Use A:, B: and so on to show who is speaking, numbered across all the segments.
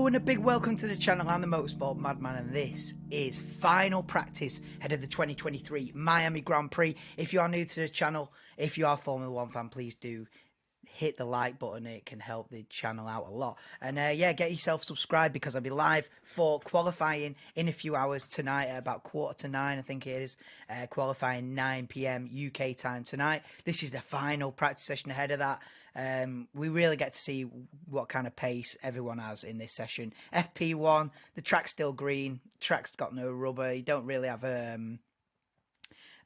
A: and a big welcome to the channel. I'm the Motorsport Madman, and this is final practice ahead of the 2023 Miami Grand Prix. If you are new to the channel, if you are a Formula 1 fan, please do hit the like button. It can help the channel out a lot. And yeah, get yourself subscribed because I'll be live for qualifying in a few hours tonight at about 9:15, I think it is. Qualifying 9 p.m. UK time tonight. This is the final practice session ahead of that. We really get to see what kind of pace everyone has in this session. FP1, the track's still green. Track's got no rubber. You don't really have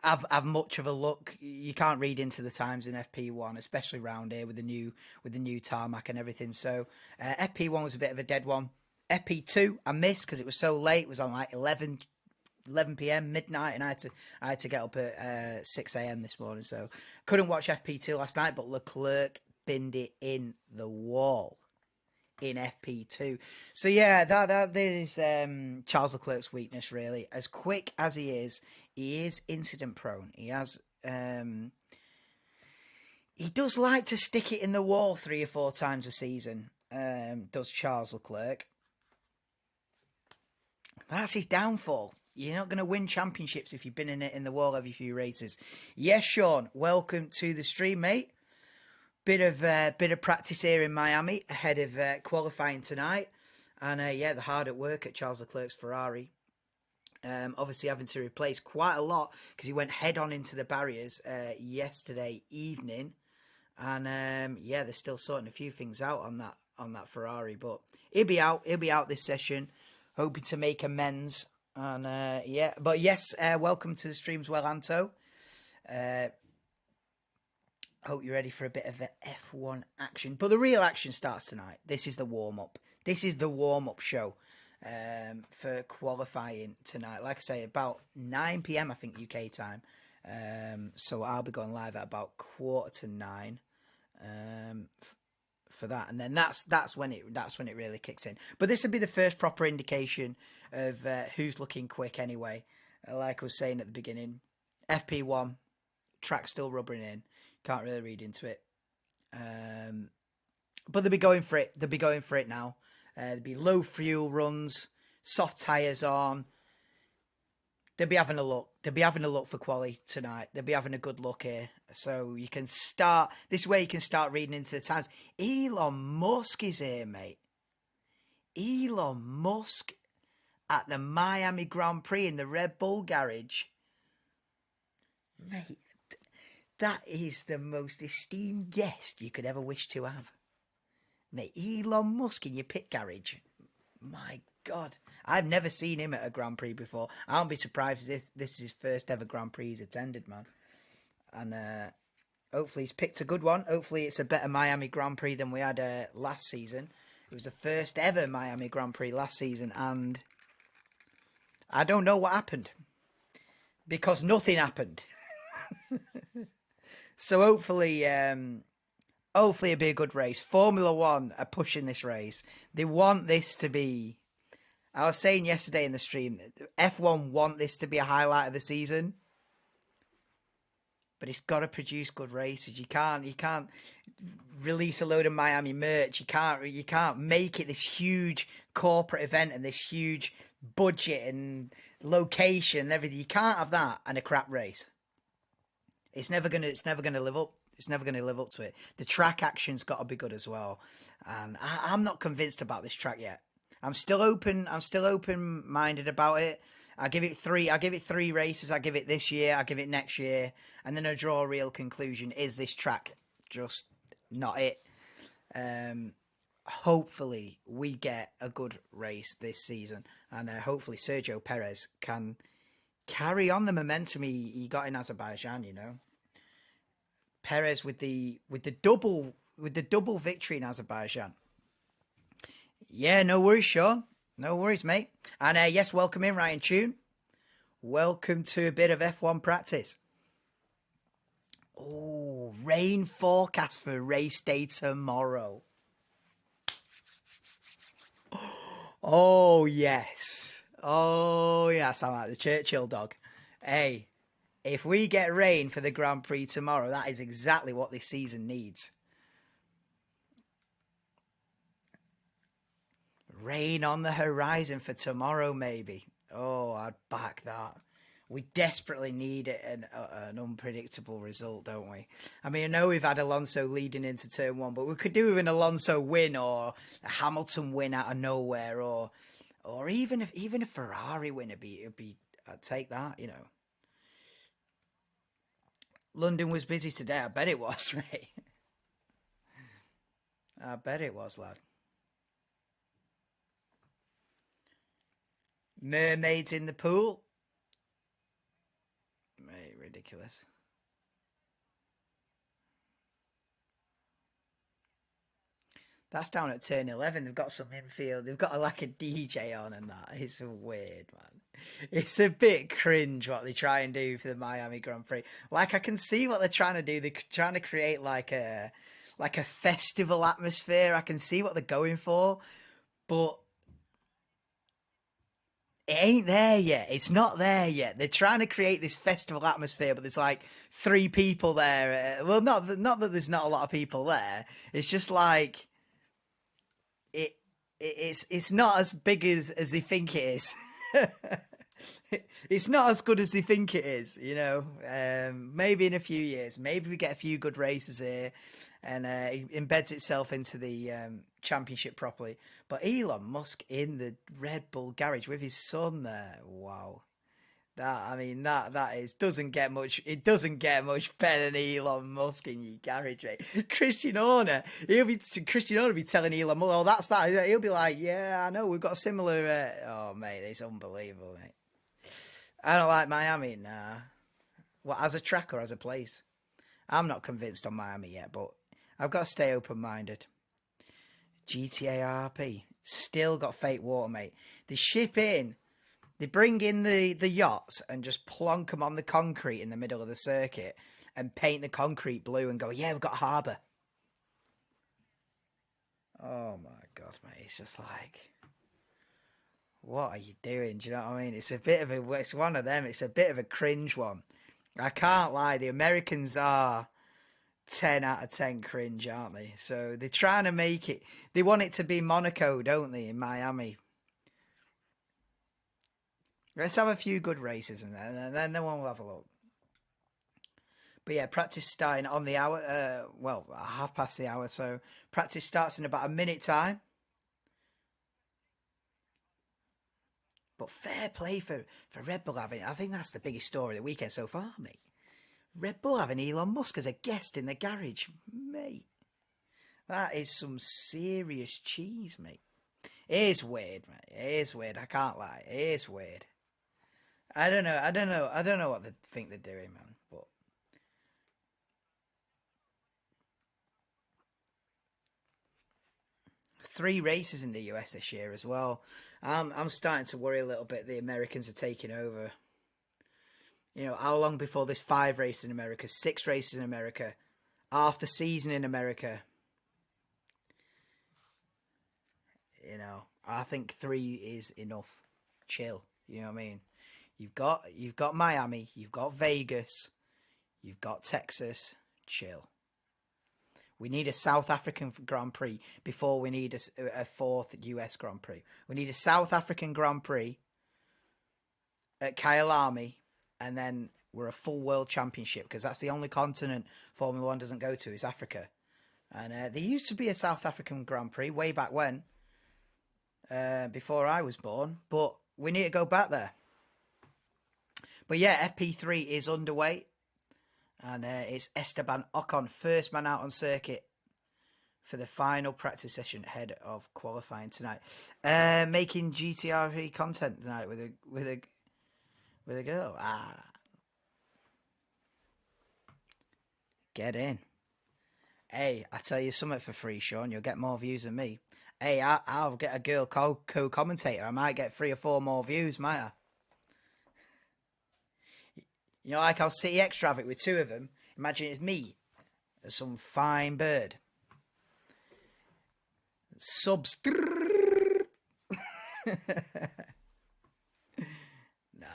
A: have much of a look. You can't read into the times in FP1, especially around here with the new tarmac and everything. So FP1 was a bit of a dead one. FP2 I missed because it was so late. It was on like 11 p.m. midnight, and I had to get up at 6 a.m. this morning, so couldn't watch FP2 last night. But Leclerc binned it in the wall in FP2. So yeah, that is Charles Leclerc's weakness, really. As quick as he is incident prone. He does like to stick it in the wall 3 or 4 times a season. Does Charles Leclerc? That's his downfall. You're not going to win championships if you've been in it in the wall every few races. Yes, Sean, welcome to the stream, mate. Bit of practice here in Miami ahead of qualifying tonight, and yeah, the hard at work at Charles Leclerc's Ferrari. Obviously having to replace quite a lot because he went head on into the barriers yesterday evening, and yeah, they're still sorting a few things out on that Ferrari, but he'll be out this session, hoping to make amends. And yeah, but yes, welcome to the stream as well, Anto. Hope you're ready for a bit of F1 action. But the real action starts tonight. This is the warm-up. This is the warm-up show for qualifying tonight. Like I say, about 9 p.m, I think, UK time. So I'll be going live at about 9:15 for that. And then that's when it really kicks in. But this will be the first proper indication of who's looking quick anyway. Like I was saying at the beginning, FP1, track still rubbering in. Can't really read into it. But they'll be going for it. They'll be going for it now. There'll be low fuel runs, soft tyres on. They'll be having a look. They'll be having a look for quali tonight. They'll be having a good look here. So you can start, this way you can start reading into the times. Elon Musk is here, mate. Elon Musk at the Miami Grand Prix in the Red Bull garage. Mate, that is the most esteemed guest you could ever wish to have. Mate, Elon Musk in your pit garage. My God. I've never seen him at a Grand Prix before. I won't be surprised if this is his first ever Grand Prix he's attended, man. And hopefully he's picked a good one. Hopefully it's a better Miami Grand Prix than we had last season. It was the first ever Miami Grand Prix last season, and I don't know what happened. Because nothing happened. So hopefully it'll be a good race. Formula 1 are pushing this race. They want this to be... I was saying yesterday in the stream, F1 want this to be a highlight of the season. But it's got to produce good races. You can't release a load of Miami merch. You can't make it this huge corporate event and this huge budget and location and everything. You can't have that and a crap race. It's never gonna live up. It's never gonna live up to it. The track action's got to be good as well. And I'm not convinced about this track yet. I'm still open-minded about it. I give it 3 races. I give it this year. I give it next year, and then I draw a real conclusion. Is this track just not it? Hopefully we get a good race this season, and hopefully Sergio Perez can carry on the momentum he got in Azerbaijan. You know, Perez with the double victory in Azerbaijan. Yeah, no worries, Sean. No worries, mate. And yes, welcome in, Ryan Tune. Welcome to a bit of F1 practice. Oh, rain forecast for race day tomorrow. Oh, yes. Oh, yes, I'm like the Churchill dog. Hey, if we get rain for the Grand Prix tomorrow, that is exactly what this season needs. Rain on the horizon for tomorrow, maybe. Oh, I'd back that. We desperately need an unpredictable result, don't we? I mean, I know we've had Alonso leading into turn one, but we could do with an Alonso win or a Hamilton win out of nowhere, or even a Ferrari win. It'd be. I'd take that. You know, London was busy today. I bet it was, mate. I bet it was, lad. Mermaids in the pool, mate. Ridiculous. That's down at turn 11. They've got some infield. They've got like a DJ on and that. It's weird, man. It's a bit cringe what they try and do for the Miami Grand Prix. Like I can see what they're trying to do. They're trying to create like a festival atmosphere. I can see what they're going for, but it ain't there yet. It's not there yet. They're trying to create this festival atmosphere, but there's like three people there. Well, not that there's not a lot of people there. It's just like it, it's not as big as they think it is. It's not as good as they think it is, you know. Maybe in a few years, maybe we get a few good races here, and it embeds itself into the championship properly. But Elon Musk in the Red Bull garage with his son there, wow. That I mean that is doesn't get much. It doesn't get much better than Elon Musk in your garage, mate. Christian Horner will be telling Elon Musk, "Oh, that's that." He'll be like, "Yeah, I know. We've got a similar." Oh, mate, it's unbelievable, mate. I don't like Miami. Nah. What, as a track or as a place? I'm not convinced on Miami yet, but I've got to stay open minded. GTA RP still got fake water, mate. They ship in. They bring in the yachts and just plonk them on the concrete in the middle of the circuit and paint the concrete blue and go, yeah, we've got a harbour. Oh my god, mate! It's just like, what are you doing? Do you know what I mean? It's one of them. It's a bit of a cringe one. I can't lie. The Americans are 10 out of 10 cringe, aren't they? So they're trying to make it. They want it to be Monaco, don't they? In Miami. Let's have a few good races and then we'll have a look. But yeah, practice starting on the hour. Well, half past the hour. So practice starts in about a minute time. But fair play for Red Bull having. I think that's the biggest story of the weekend so far, mate. Red Bull having Elon Musk as a guest in the garage, mate. That is some serious cheese, mate. It is weird, mate. It is weird. I can't lie. It is weird. I don't know. I don't know. I don't know what they think they're doing, man. But three races in the US this year as well. I'm starting to worry a little bit. The Americans are taking over. You know, how long before there's five races in America, six races in America, half the season in America? You know, I think three is enough. Chill. You know what I mean? You've got Miami, you've got Vegas, you've got Texas. Chill. We need a South African Grand Prix before we need a fourth US Grand Prix. We need a South African Grand Prix at Kyalami, and then we're a full world championship because that's the only continent Formula One doesn't go to is Africa. And there used to be a South African Grand Prix way back when, before I was born, but we need to go back there. But yeah, FP3 is underway, and it's Esteban Ocon, first man out on circuit for the final practice session ahead of qualifying tonight. Making GTRP content tonight with a girl. Get in. Hey, I tell you something for free, Sean. You'll get more views than me. Hey, I'll get a girl co-commentator. I might get 3 or 4 more views, might I? You know, like I'll City Extra with 2 of them. Imagine it's me, some fine bird. Subs. Nah.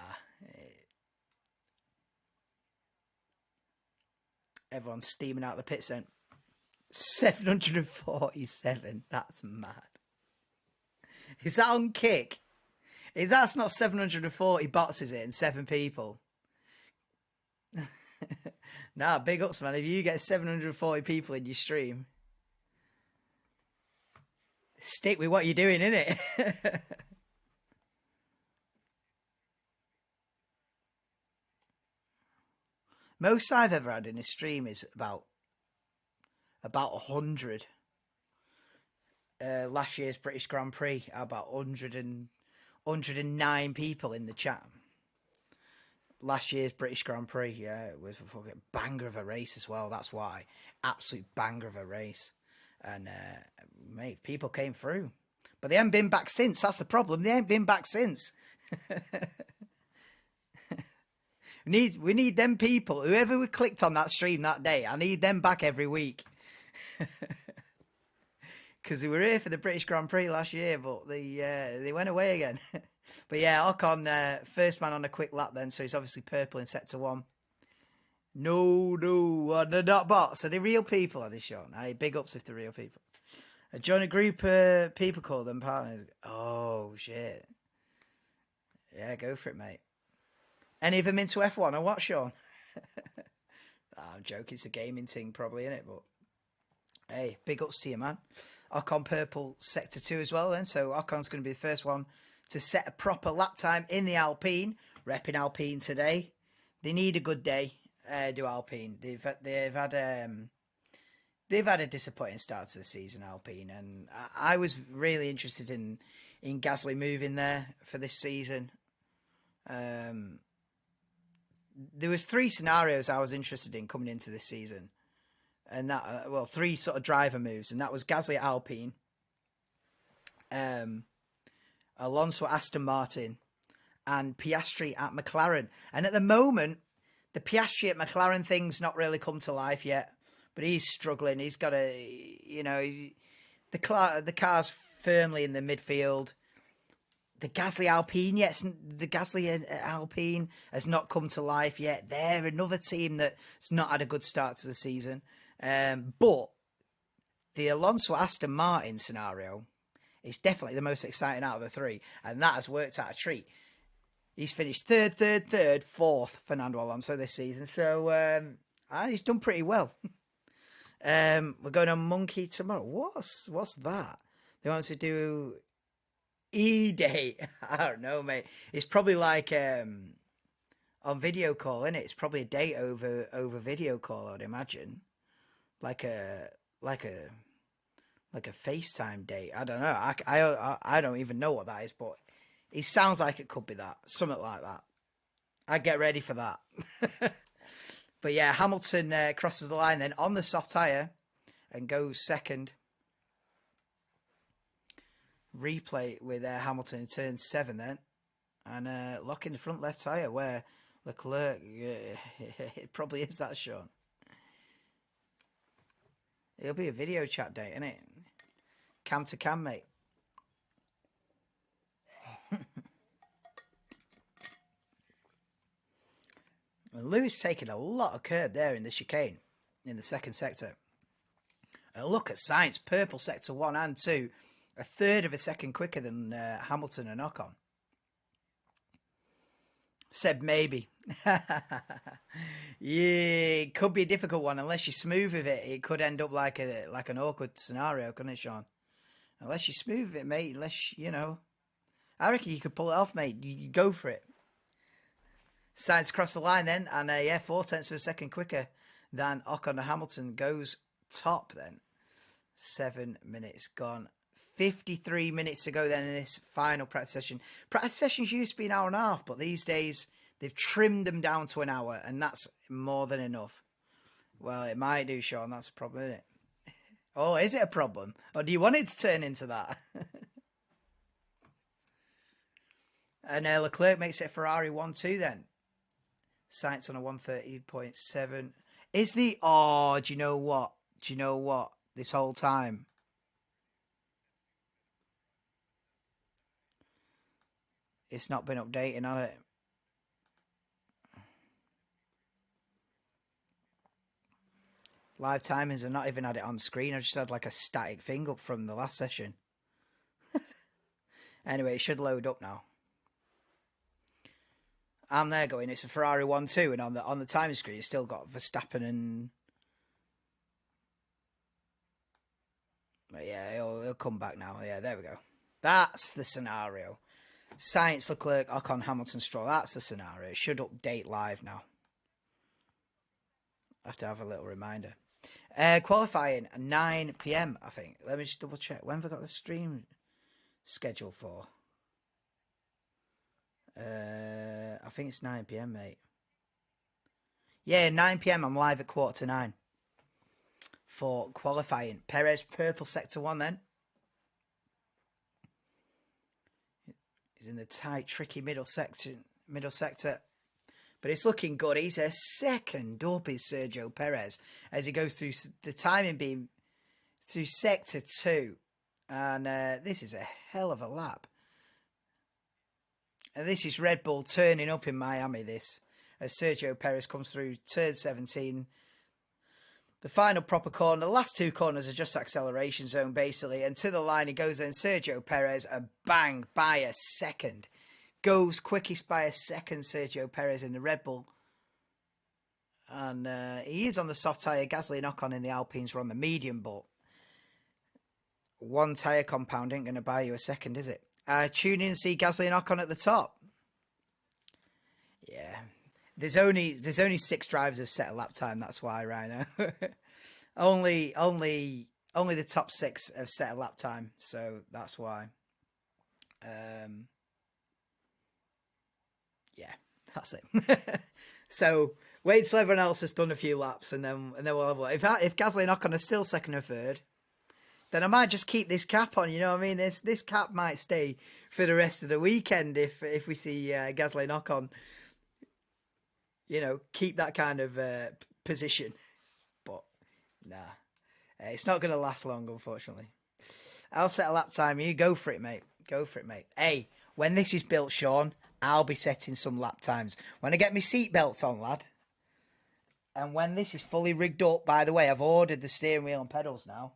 A: Everyone's steaming out the pits then. 747. That's mad. Is that on Kick? Is that's not 740 bots, is it? And 7 people. Nah, big ups, man. If you get 740 people in your stream, stick with what you're doing, innit? Most I've ever had in a stream is about 100. Last year's British Grand Prix, about 109 people in the chat. Last year's British Grand Prix, yeah, it was a fucking banger of a race as well. That's why, absolute banger of a race, and mate, people came through, but they haven't been back since. That's the problem. They ain't been back since. We need them people. Whoever clicked on that stream that day, I need them back every week. Because they were here for the British Grand Prix last year, but they went away again. But yeah, Ocon, first man on a quick lap then, so he's obviously purple in sector 1. No, they're not bots. Are they real people, are they, Sean? Hey, big ups if they're real people. Join a group people call them partners. Oh, shit. Yeah, go for it, mate. Any of them into F1 or what, Sean? I'm joking, it's a gaming thing probably, innit? But hey, big ups to you, man. Ocon purple sector 2 as well then, so Ocon's going to be the first one to set a proper lap time in the Alpine. Repping Alpine today. They need a good day, do Alpine. They've had a disappointing start to the season, Alpine, and I was really interested in Gasly moving there for this season. There was 3 scenarios I was interested in coming into this season, and that 3 sort of driver moves, and that was Gasly at Alpine, Alonso at Aston Martin, and Piastri at McLaren. And at the moment, the Piastri at McLaren thing's not really come to life yet, but he's struggling. He's got the car's firmly in the midfield. The Gasly Alpine, yes, the Gasly Alpine has not come to life yet. They're another team that's not had a good start to the season. But the Alonso Aston Martin scenario is definitely the most exciting out of the 3, and that has worked out a treat. He's finished third, fourth, Fernando Alonso this season, so he's done pretty well. We're going on Monkey tomorrow. What's that? They want to do E-Day. I don't know, mate. It's probably like on video call, isn't it? It's probably a date over video call, I'd imagine. Like a FaceTime date. I don't know. I don't even know what that is, but it sounds like it could be that. Something like that. I'd get ready for that. But yeah, Hamilton crosses the line then on the soft tyre and goes second. Replay with Hamilton in turn 7 then. And locking the front left tyre where Leclerc, it probably is that, Sean. It'll be a video chat date, isn't it? Cam to cam, mate. Lewis taking a lot of curb there in the chicane in the second sector. Look at Sainz, purple sector 1 and 2. A third of a second quicker than Hamilton and Ocon. Said maybe. Yeah, it could be a difficult one unless you're smooth with it. It could end up like an awkward scenario, couldn't it, Sean? Unless you're smooth with it, mate. Unless I reckon you could pull it off, mate. You go for it. Sainz across the line then, and 4/10 of a second quicker than Ocon and Hamilton goes top then. 7 minutes gone. 53 minutes to go then in this final practice session. Practice sessions used to be an hour and a half, but these days they've trimmed them down to an hour, and that's more than enough. Well, it might do, Sean. That's a problem, isn't it? Oh, is it a problem? Or do you want it to turn into that? And Leclerc makes it Ferrari 1-2 then. Sainz on a 130.7. Is the... Oh, do you know what? Do you know what? This whole time... It's not been updating, has it? Live timings, I've not even had it on screen. I just had like a static thing up from the last session. Anyway, it should load up now. I'm there going, it's a Ferrari 1-2, and on the time screen, it's still got Verstappen and... But yeah, he'll come back now. Yeah, there we go. That's the scenario. Sainz, Leclerc, Ocon, Hamilton, Stroll. That's the scenario. It should update live now. I have to have a little reminder. Qualifying 9 p.m, I think. Let me just double check. When have I got the stream scheduled for? I think it's 9 p.m, mate. Yeah, 9 p.m. I'm live at 8:45 for qualifying. Perez, purple sector 1 then. He's in the tight, tricky middle sector. But it's looking good. He's a second up, is Sergio Perez, as he goes through the timing beam through sector 2. And this is a hell of a lap. And this is Red Bull turning up in Miami, this, as Sergio Perez comes through turn 17. The final proper corner, the last 2 corners are just acceleration zone, basically. And to the line he goes in, Sergio Perez, and bang, by a second. Goes quickest by a second, Sergio Perez in the Red Bull. And he is on the soft tyre. Gasly and Ocon in the Alpines were on the medium, but one tyre compound ain't going to buy you a second, is it? Tune in and see Gasly and Ocon at the top. Yeah. There's only 6 drivers have set a lap time, that's why, Rhino. only the top 6 have set a lap time, so that's why. Yeah, that's it. So wait till everyone else has done a few laps, and then we'll have a look. If Gasly and Ocon are still second or third, then I might just keep this cap on. You know what I mean? This cap might stay for the rest of the weekend if we see Gasly and Ocon, you know, keep that kind of position. But nah, it's not going to last long, unfortunately. I'll set a lap time. You go for it, mate. Go for it, mate. Hey, when this is built, Sean, I'll be setting some lap times. When I get my seatbelts on, lad. And when this is fully rigged up, by the way, I've ordered the steering wheel and pedals now.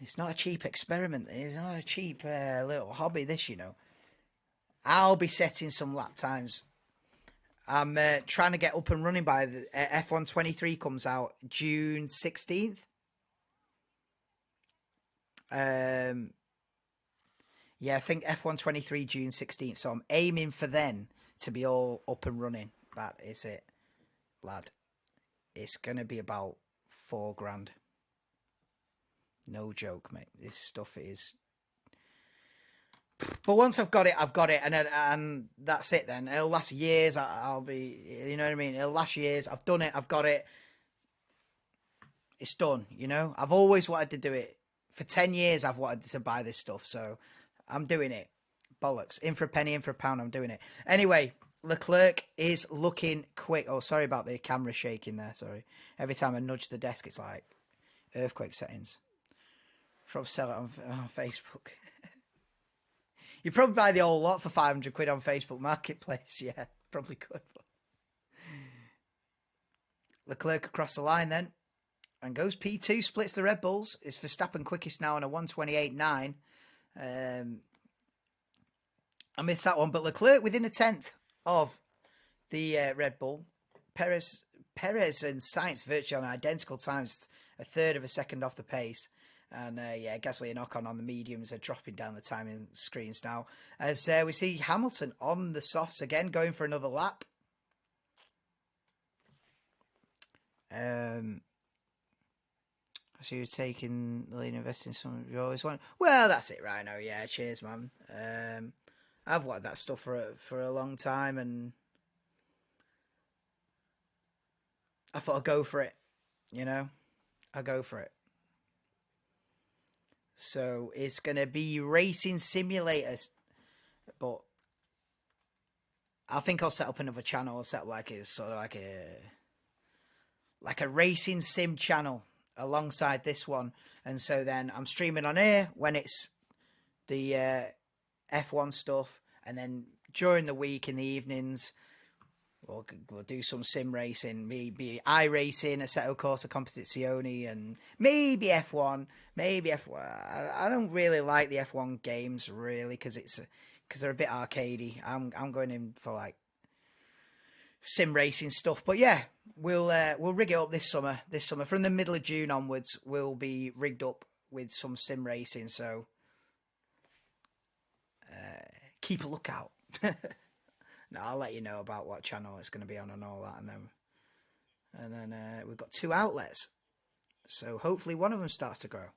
A: It's not a cheap experiment. It's not a cheap little hobby, this, you know. I'll be setting some lap times. I'm trying to get up and running by the F1 23 comes out June 16th. Yeah, I think F1 23 June 16th. So I'm aiming for then to be all up and running. That is it, lad. It's going to be about $4,000. No joke, mate. This stuff is... But once I've got it, I've got it. And that's it then. It'll last years. I'll be... You know what I mean? It'll last years. I've done it. I've got it. It's done, you know? I've always wanted to do it. For 10 years, I've wanted to buy this stuff. So I'm doing it. Bollocks. In for a penny, in for a pound. I'm doing it. Anyway, Leclerc is looking quick. Oh, sorry about the camera shaking there. Sorry. Every time I nudge the desk, it's like earthquake settings. Probably sell it on Facebook. You probably buy the whole lot for 500 quid on Facebook Marketplace. Yeah, probably could. Leclerc across the line then. And goes P2, splits the Red Bulls. Is Verstappen quickest now on a 1:28.9. I missed that one. But Leclerc within a tenth of the Red Bull. Perez and Sainz virtually on identical times. A third of a second off the pace. And yeah, Gasly and Ocon on the mediums are dropping down the timing screens now. As we see Hamilton on the softs again, going for another lap. So you're taking the lead, investing some you always want. Well, that's it, Rhino. Yeah, cheers, man. I've wanted that stuff for a long time, and I thought I'd go for it. You know, I'll go for it. So it's going to be racing simulators. But I think I'll set up another channel. I'll set up like a sort of like a racing sim channel alongside this one. And so then I'm streaming on here when it's the F1 stuff. And then during the week in the evenings, We'll do some sim racing, maybe iRacing, Assetto Corsa Competizione, and maybe F1. Maybe F1. I don't really like the F1 games really because they're a bit arcadey. I'm going in for like sim racing stuff. But yeah, we'll rig it up this summer. This summer, from the middle of June onwards, we'll be rigged up with some sim racing. So keep a lookout. No, I'll let you know about what channel it's going to be on and all that, and then we've got 2 outlets, so hopefully one of them starts to grow.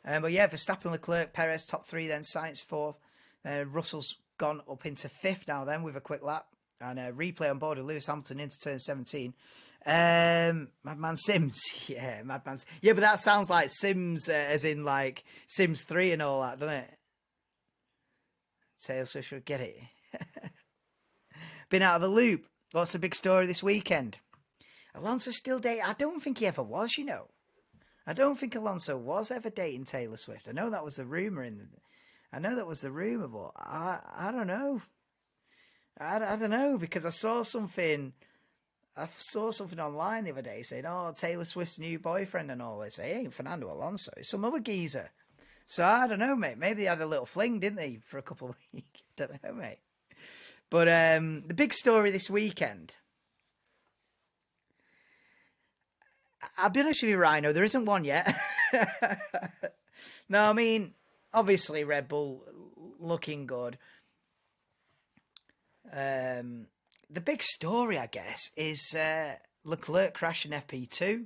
A: But yeah, Verstappen, Leclerc, Perez top 3, then Sainz 4th. Russell's gone up into 5th now, then with a quick lap, and replay on board with Lewis Hamilton into turn 17. Madman Sims, yeah, Madman. Yeah, but that sounds like Sims, as in like Sims 3 and all that, doesn't it? Taylor Swift would get it. Been out of the loop. What's the big story this weekend? Alonso still dating. I don't think he ever was, you know. I don't think Alonso was ever dating Taylor Swift. I know that was the rumor but I don't know. I don't know, because I saw something online the other day saying, "Oh, Taylor Swift's new boyfriend and all this." It ain't Fernando Alonso. It's some other geezer. So I don't know, mate. Maybe they had a little fling, didn't they, for a couple of weeks? Don't know, mate. But the big story this weekend. I'll be honest with you, Rhino, there isn't one yet. No, I mean, obviously Red Bull looking good. The big story, I guess, is Leclerc crashing FP2.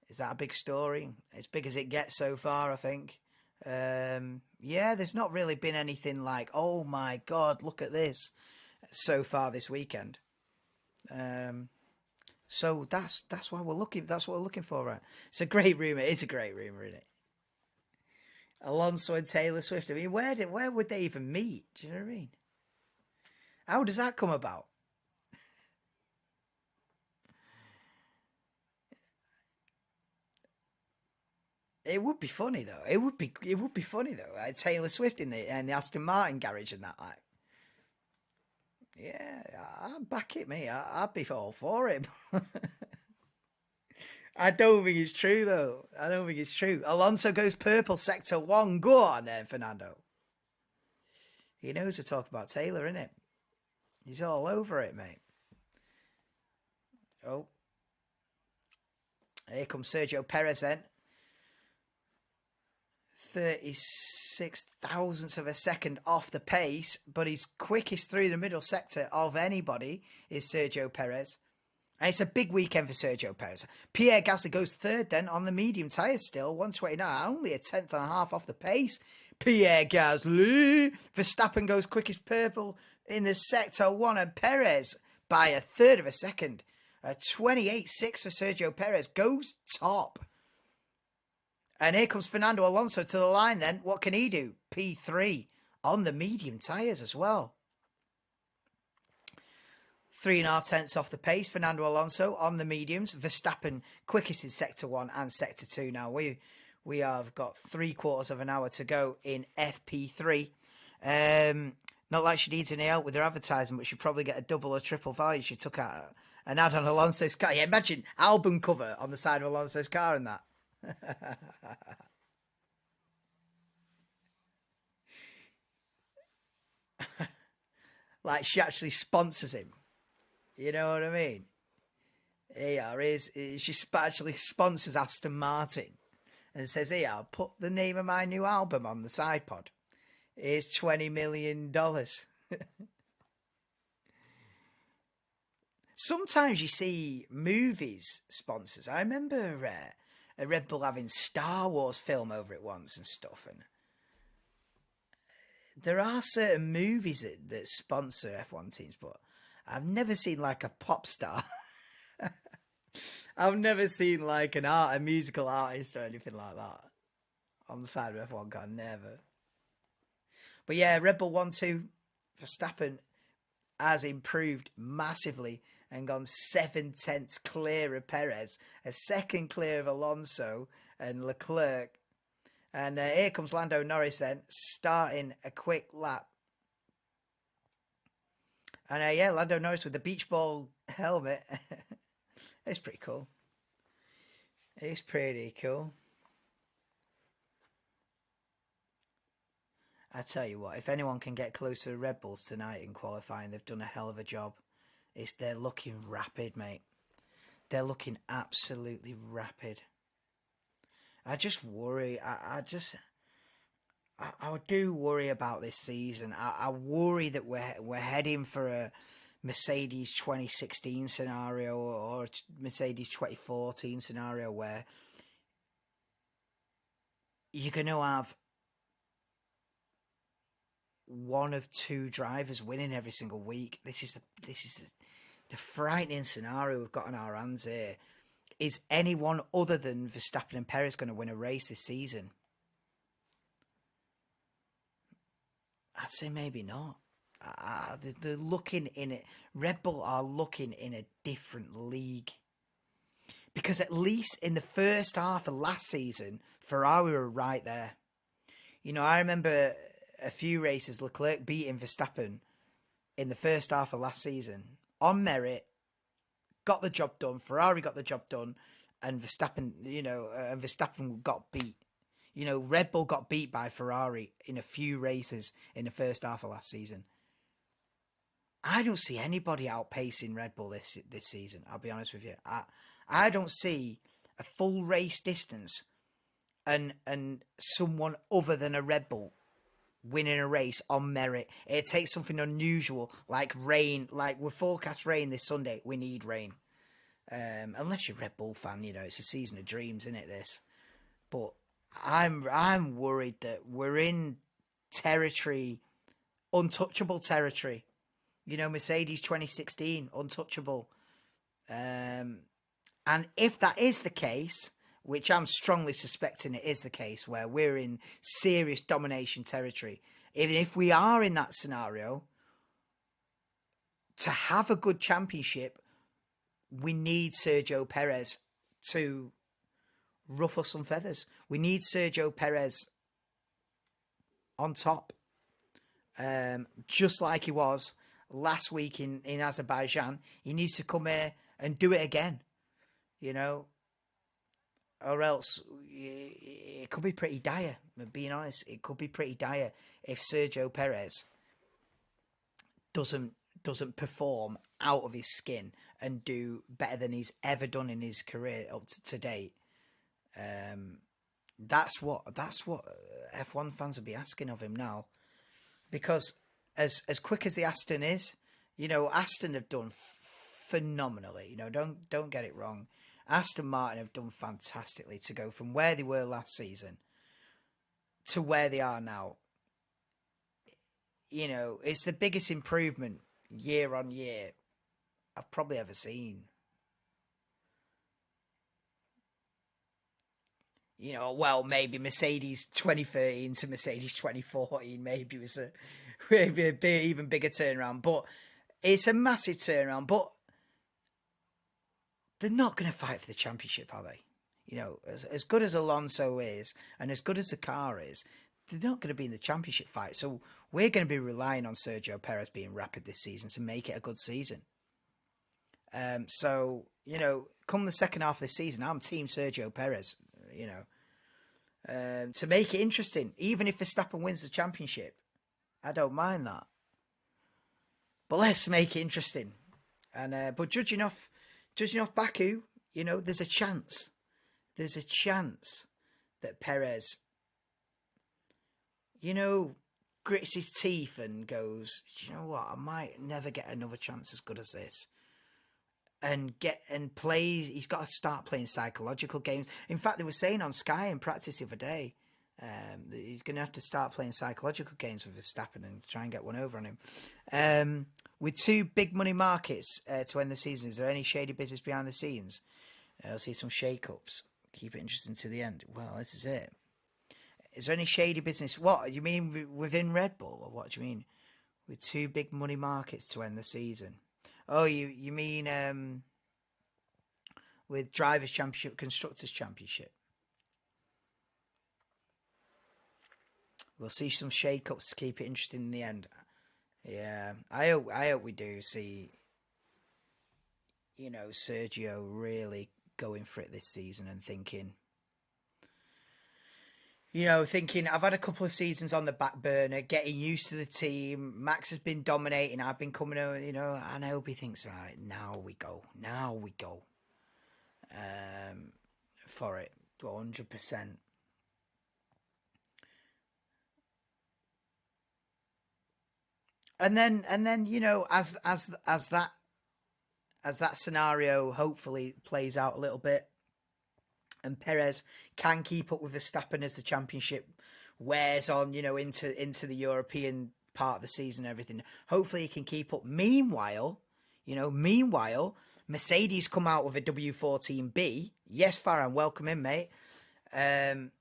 A: Is that a big story? As big as it gets so far, I think. Yeah, there's not really been anything like, oh my God, look at this, so far this weekend. So that's why we're looking. That's what we're looking for, right? It's a great rumor. It's a great rumor, isn't it? Alonso and Taylor Swift. I mean, where would they even meet? Do you know what I mean? How does that come about? It would be funny though. It would be funny though. Like Taylor Swift in the Aston Martin garage and that. Like, yeah, I'd back it, mate. I'd be all for it. I don't think it's true though. I don't think it's true. Alonso goes purple, sector 1. Go on then, Fernando. He knows to talk about Taylor, innit? He's all over it, mate. Oh, here comes Sergio Perez then. 36 thousandths of a second off the pace, but he's quickest through the middle sector of anybody is Sergio Perez. And it's a big weekend for Sergio Perez. Pierre Gasly goes 3rd then on the medium tyres still, 129, only a tenth and a half off the pace. Pierre Gasly. Verstappen goes quickest purple in the sector 1, and Perez by a third of a second. A 28.6 for Sergio Perez goes top. And here comes Fernando Alonso to the line then. What can he do? P3 on the medium tyres as well. 3.5 tenths off the pace. Fernando Alonso on the mediums. Verstappen quickest in sector 1 and sector 2. Now we have got 3/4 of an hour to go in FP3. Not like she needs any help with her advertising, but she'd probably get a double or triple value. She took out an ad on Alonso's car. Yeah, imagine album cover on the side of Alonso's car and that. Like she actually sponsors him. You know what I mean? Yeah, she actually sponsors Aston Martin and says, "Here, I'll put the name of my new album on the side pod. Here's $20 million." Sometimes you see movies sponsors. I remember a Red Bull having Star Wars film over it once and stuff. And there are certain movies that sponsor F1 teams, but I've never seen like a pop star. I've never seen like a musical artist or anything like that on the side of F1 car. Never. But yeah, Red Bull 1-2 Verstappen has improved massively and gone 7/10 clear of Perez, a second clear of Alonso and Leclerc. And here comes Lando Norris then, starting a quick lap. And yeah, Lando Norris with the beach ball helmet. It's pretty cool. It's pretty cool. I tell you what, if anyone can get close to the Red Bulls tonight in qualifying, they've done a hell of a job. They're looking rapid, mate. They're looking absolutely rapid. I just worry. I do worry about this season. I worry that we're heading for a Mercedes 2016 scenario or Mercedes 2014 scenario where you're going to have one of two drivers winning every single week. The frightening scenario we've got on our hands here. Is anyone other than Verstappen and Perez going to win a race this season? I'd say maybe not. They're looking in it. Red Bull are looking in a different league. Because at least in the first half of last season, Ferrari were right there. You know, I remember a few races, Leclerc beating Verstappen in the first half of last season on merit, got the job done. Ferrari got the job done, and Verstappen got beat. You know, Red Bull got beat by Ferrari in a few races in the first half of last season. I don't see anybody outpacing Red Bull this season. I'll be honest with you. I don't see a full race distance and someone other than a Red Bull winning a race on merit. It takes something unusual like rain. Like we're forecast rain this Sunday. We need rain. Unless you're a Red Bull fan, you know it's a season of dreams, isn't it? This, but I'm worried that we're in territory, untouchable territory. You know, Mercedes 2016, untouchable. Um, and if that is the case, which I'm strongly suspecting it is the case, where we're in serious domination territory, even if we are in that scenario, to have a good championship, we need Sergio Perez to ruffle some feathers. We need Sergio Perez on top, just like he was last week in Azerbaijan. He needs to come here and do it again, you know, or else it could be pretty dire. Being honest, it could be pretty dire if Sergio Perez doesn't doesn't perform out of his skin and do better than he's ever done in his career up to date. Um, that's what F1 fans will be asking of him now, because as quick as the Aston is, you know, Aston have done phenomenally. You know, don't get it wrong. Aston Martin have done fantastically to go from where they were last season to where they are now. You know, it's the biggest improvement year on year I've probably ever seen. You know, well, maybe Mercedes 2013 to Mercedes 2014 maybe was a maybe a bit, even bigger turnaround, but it's a massive turnaround. But they're not going to fight for the championship, are they? You know, as good as Alonso is and as good as the car is, they're not going to be in the championship fight. So we're going to be relying on Sergio Perez being rapid this season to make it a good season. So, you know, come the second half of the season, I'm Team Sergio Perez, you know, to make it interesting. Even if Verstappen wins the championship, I don't mind that. But let's make it interesting. And but judging off Baku, you know, there's a chance. There's a chance that Perez, you know, grits his teeth and goes, you know what, I might never get another chance as good as this. And plays. He's got to start playing psychological games. In fact, they were saying on Sky in practice the other day, that he's going to have to start playing psychological games with Verstappen and try and get one over on him. With two big money markets to end the season, is there any shady business behind the scenes? I'll see some shake-ups. Keep it interesting to the end. Well, this is it. Is there any shady business? What you mean within Red Bull, or what do you mean with two big money markets to end the season? Oh, you mean with Drivers' Championship, Constructors' Championship? We'll see some shake-ups to keep it interesting in the end. Yeah, I hope we do see, Sergio really going for it this season and thinking, thinking I've had a couple of seasons on the back burner, getting used to the team. Max has been dominating. I've been coming over, and I hope he thinks, right, now we go, um, for it, 100%. And then as that scenario hopefully plays out a little bit, and Perez can keep up with Verstappen as the championship wears on, into the European part of the season and everything. Hopefully he can keep up. Meanwhile, Mercedes come out with a W14B. Yes, Farhan, welcome in, mate.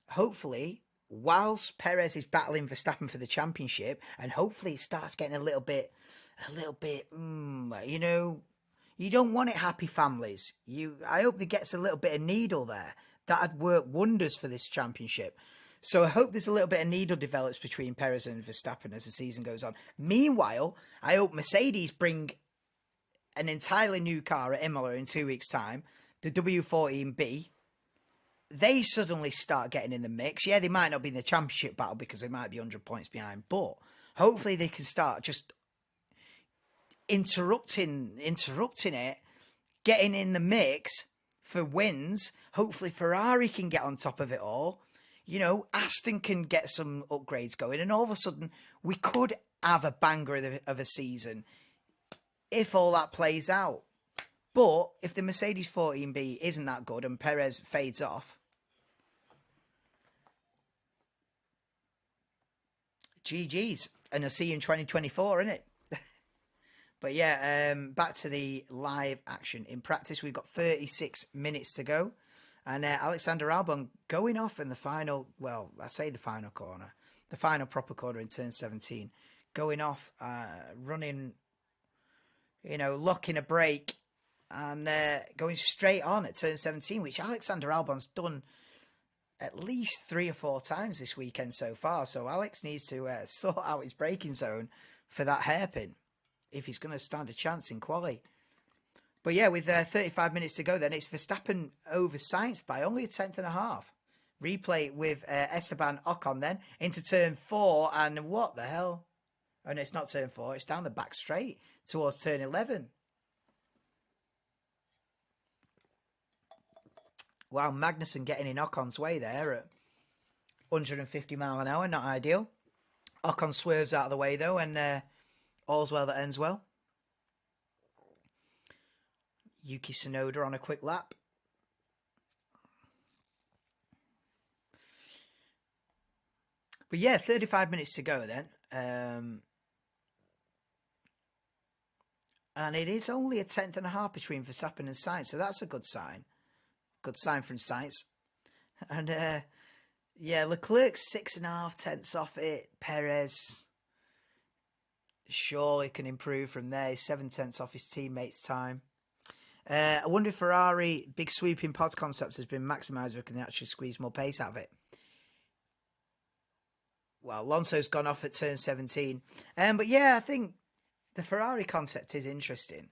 A: Hopefully, whilst Perez is battling Verstappen for the championship, and hopefully it starts getting a little bit, you don't want it happy families. I hope there gets a little bit of needle there. That'd work wonders for this championship. So I hope there's a little bit of needle develops between Perez and Verstappen as the season goes on. Meanwhile, I hope Mercedes bring an entirely new car at Imola in 2 weeks' time, the W14B. They suddenly start getting in the mix. Yeah, they might not be in the championship battle because they might be 100 points behind, but hopefully they can start just interrupting it, getting in the mix for wins. Hopefully Ferrari can get on top of it all. Aston can get some upgrades going, and all of a sudden we could have a banger of a season if all that plays out. But if the Mercedes 14B isn't that good and Perez fades off, GG's, and I'll see you in 2024, innit? But yeah, back to the live action. In practice, we've got 36 minutes to go. And Alexander Albon going off in the final, well, I say the final corner, the final proper corner in turn 17. Going off, running, locking a brake and going straight on at turn 17, which Alexander Albon's done at least 3 or 4 times this weekend so far. So Alex needs to sort out his braking zone for that hairpin if he's going to stand a chance in quali. But yeah, with 35 minutes to go, then it's Verstappen over Sainz by only a tenth and a half. Replay with Esteban Ocon then into turn 4, and what the hell? Oh no, it's not turn 4, it's down the back straight towards turn 11. Wow, Magnussen getting in Ocon's way there at 150 mile an hour, not ideal. Ocon swerves out of the way though, and all's well that ends well. Yuki Tsunoda on a quick lap. But yeah, 35 minutes to go then. And it is only a tenth and a half between Verstappen and Sainz, so that's a good sign. Good sign from Sainz. And yeah, Leclerc's 6.5 tenths off it. Perez surely can improve from there. He's 7 tenths off his teammates' time. I wonder if Ferrari big sweeping pods concept has been maximised, or can they actually squeeze more pace out of it? Well, Alonso's gone off at turn 17. But yeah, I think the Ferrari concept is interesting.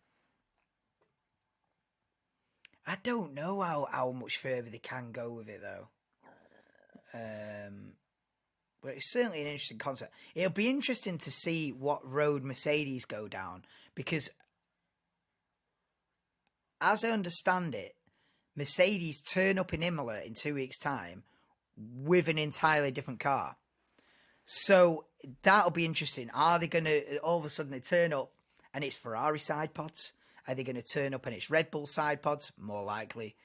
A: I don't know how much further they can go with it though. But it's certainly an interesting concept. It'll be interesting to see what road Mercedes go down, because as I understand it, Mercedes turn up in Imola in 2 weeks' time with an entirely different car. So that'll be interesting. Are they going to, all of a sudden, they turn up and it's Ferrari side pods? Are they going to turn up and it's Red Bull side pods? More likely.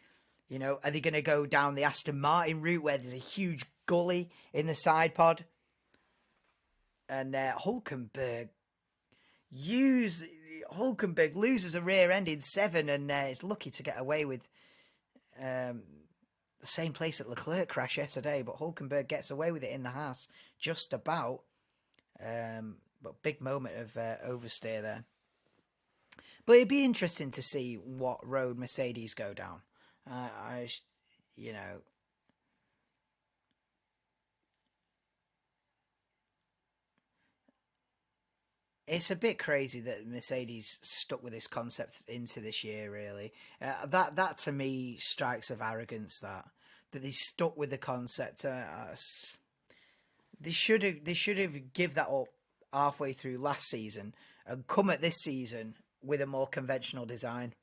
A: Are they going to go down the Aston Martin route where there's a huge gully in the side pod? And Hulkenberg loses a rear end in 7 and is lucky to get away with the same place that Leclerc crashed yesterday, but Hulkenberg gets away with it in the Haas just about. But big moment of oversteer there. But it'd be interesting to see what road Mercedes go down. You know, It's a bit crazy that Mercedes stuck with this concept into this year. Really, that to me strikes of arrogance. That they stuck with the concept. They should have give that up halfway through last season and come at this season with a more conventional design.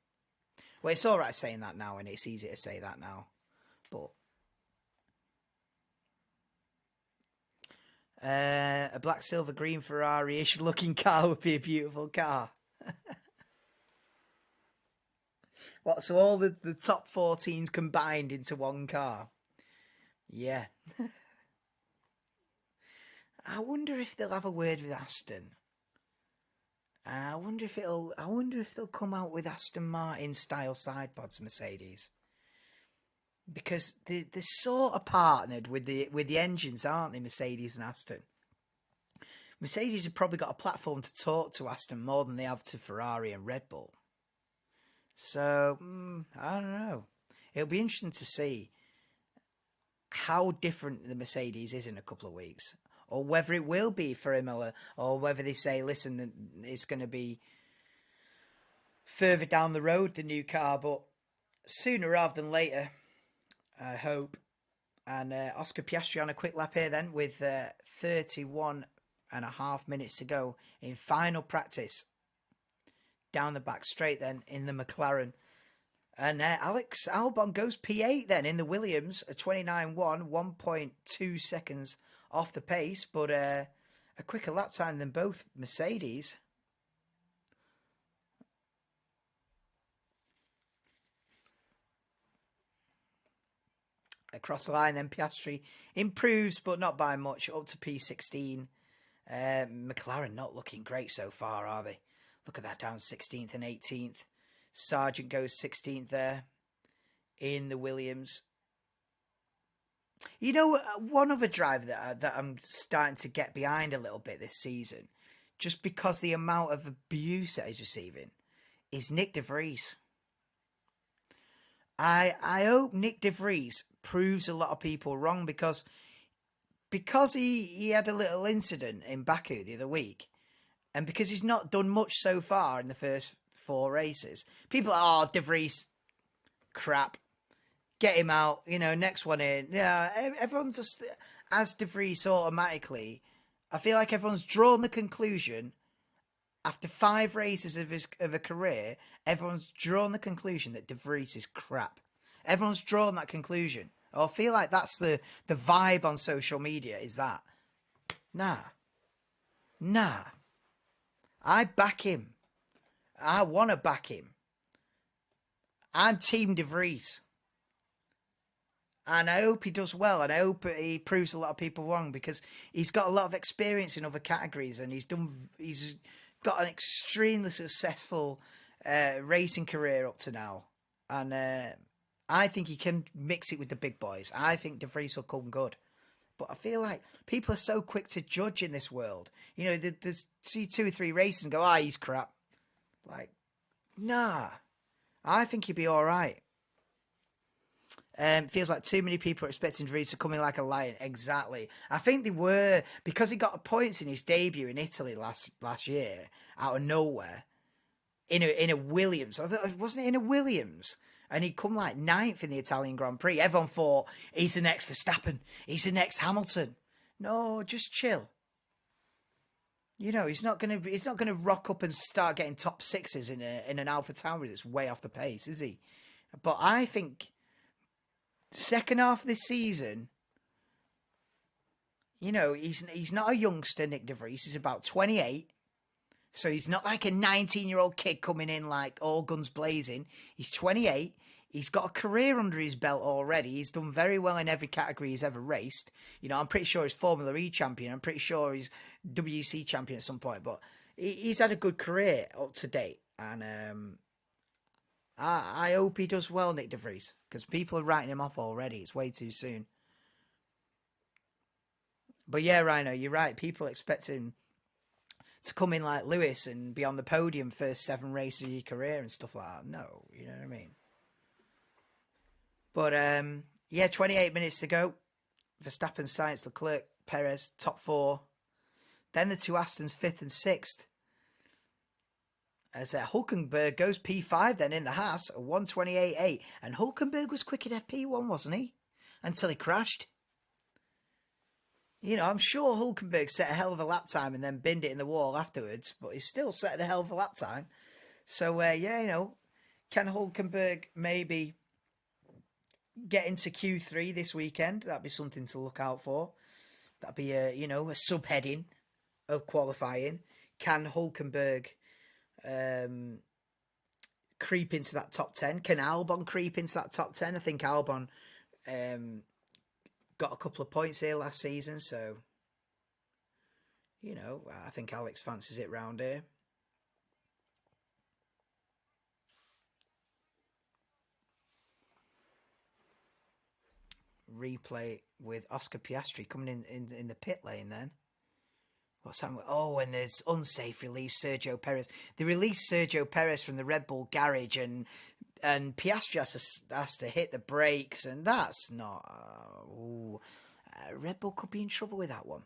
A: Well, it's all right saying that now, and it's easy to say that now, but a black, silver, green Ferrari-ish looking car would be a beautiful car. What? So all the top 14s combined into one car? Yeah. I wonder if they'll have a word with Aston. I wonder if it'll. I wonder if they'll come out with Aston Martin style side pods, Mercedes, because they're sort of partnered with the engines, aren't they? Mercedes and Aston. Mercedes have probably got a platform to talk to Aston more than they have to Ferrari and Red Bull. So I don't know. It'll be interesting to see how different the Mercedes is in a couple of weeks, or whether it will be for Imola, or whether they say, "Listen, it's going to be further down the road the new car," but sooner rather than later, I hope. And Oscar Piastri on a quick lap here then with 31 and a half minutes to go in final practice. Down the back straight then in the McLaren. And Alex Albon goes P8 then in the Williams, a 29.1, 1.2 seconds off the pace, but a quicker lap time than both Mercedes. Across the line then Piastri improves, but not by much, up to P16. McLaren not looking great so far, are they? Look at that, down 16th and 18th. Sargent goes 16th there in the Williams. You know, one other driver that I'm starting to get behind a little bit this season, just because the amount of abuse that he's receiving, is Nick De Vries. I hope Nick De Vries proves a lot of people wrong because he had a little incident in Baku the other week, and because he's not done much so far in the first four races, people are, De Vries, crap, get him out, next one in. Yeah, everyone's just, as De Vries automatically, I feel like everyone's drawn the conclusion, after 5 races of a career, everyone's drawn the conclusion that De Vries is crap. Everyone's drawn that conclusion. I feel like that's the vibe on social media, is that. Nah. I back him. I want to back him. I'm Team De Vries. And I hope he does well, and I hope he proves a lot of people wrong, because he's got a lot of experience in other categories, and he's got an extremely successful racing career up to now. And I think he can mix it with the big boys. I think De Vries will come good. But I feel like people are so quick to judge in this world. There's two or three races and go, he's crap. Like, nah. I think he'd be all right. Feels like too many people are expecting De Vries to come in like a lion. Exactly. I think they were, because he got points in his debut in Italy last year, out of nowhere, in a Williams. Wasn't it in a Williams? And he'd come like 9th in the Italian Grand Prix. Everyone thought, he's the next Verstappen. He's the next Hamilton. No, just chill. He's not gonna rock up and start getting top sixes in an Alpha Tauri that's way off the pace, is he? But I think second half of this season, he's not a youngster, Nick De Vries. He's about 28. So he's not like a 19-year-old kid coming in like all guns blazing. He's 28. He's got a career under his belt already. He's done very well in every category he's ever raced. I'm pretty sure he's Formula E champion. I'm pretty sure he's WEC champion at some point. But he's had a good career up to date. And I hope he does well, Nick De Vries, because people are writing him off already. It's way too soon. But yeah, Rhino, you're right. People expect him to come in like Lewis and be on the podium first 7 races of your career and stuff like that. No, you know what I mean? But yeah, 28 minutes to go. Verstappen, Sainz, Leclerc, Perez, top 4. Then the two Astons, 5th and 6th. As Hulkenberg goes P5 then in the Haas, 128.8. And Hulkenberg was quick at FP1, wasn't he? Until he crashed. You know, I'm sure Hulkenberg set a hell of a lap time and then binned it in the wall afterwards, but he still set a hell of a lap time. So, yeah, you know, can Hulkenberg maybe get into Q3 this weekend? That'd be something to look out for. That'd be a, you know, a subheading of qualifying. Can Hulkenberg creep into that top 10? Can Albon creep into that top 10? I think Albon got a couple of points here last season, so, you know, I think Alex fancies it round here. Replay with Oscar Piastri coming in the pit lane then. What's happening? Oh, and there's unsafe release Sergio Perez. They released Sergio Perez from the Red Bull garage, and Piastri has to hit the brakes, and that's not. Red Bull could be in trouble with that one.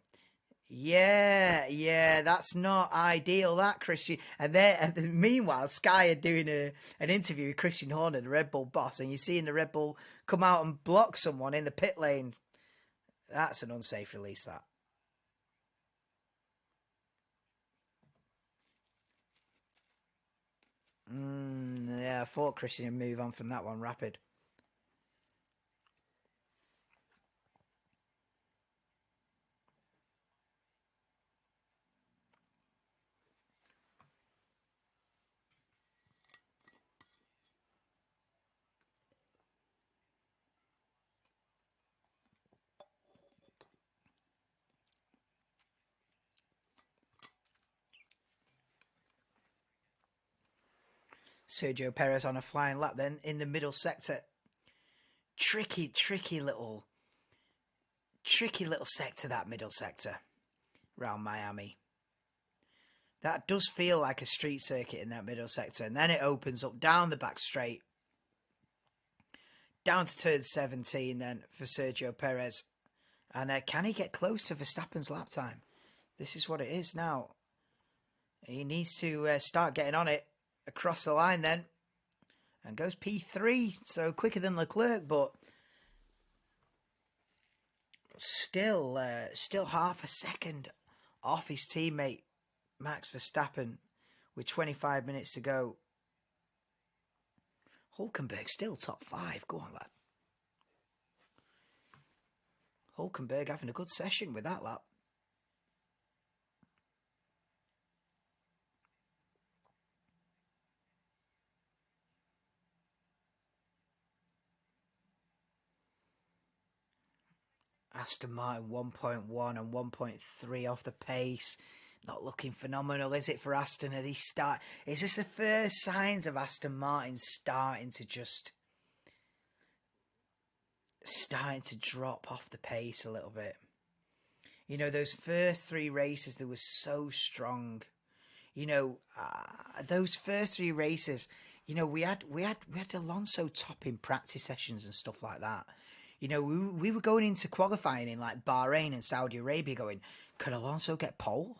A: Yeah, that's not ideal, that, Christian. And meanwhile, Sky are doing an interview with Christian Horner, the Red Bull boss, and you're seeing the Red Bull come out and block someone in the pit lane. That's an unsafe release, that. Yeah, I thought Christian would move on from that one rapid. Sergio Perez on a flying lap then in the middle sector. Tricky little sector, that middle sector around Miami. That does feel like a street circuit in that middle sector, and then it opens up down the back straight, down to turn 17 then for Sergio Perez. And can he get close to Verstappen's lap time? This is what it is now. He needs to start getting on it across the line then, and goes P3, so quicker than Leclerc, but still half a second off his teammate Max Verstappen with 25 minutes to go. Hulkenberg still top 5. Go on, lad. Hulkenberg having a good session with that lap. Aston Martin 1.1 and 1.3 off the pace. Not looking phenomenal, is it, for Aston? Is this the first signs of Aston Martin starting to drop off the pace a little bit? You know, those first 3 races, they were so strong. You know, those first 3 races, you know, we had Alonso topping practice sessions and stuff like that. You know, we were going into qualifying in like Bahrain and Saudi Arabia going, could Alonso get pole?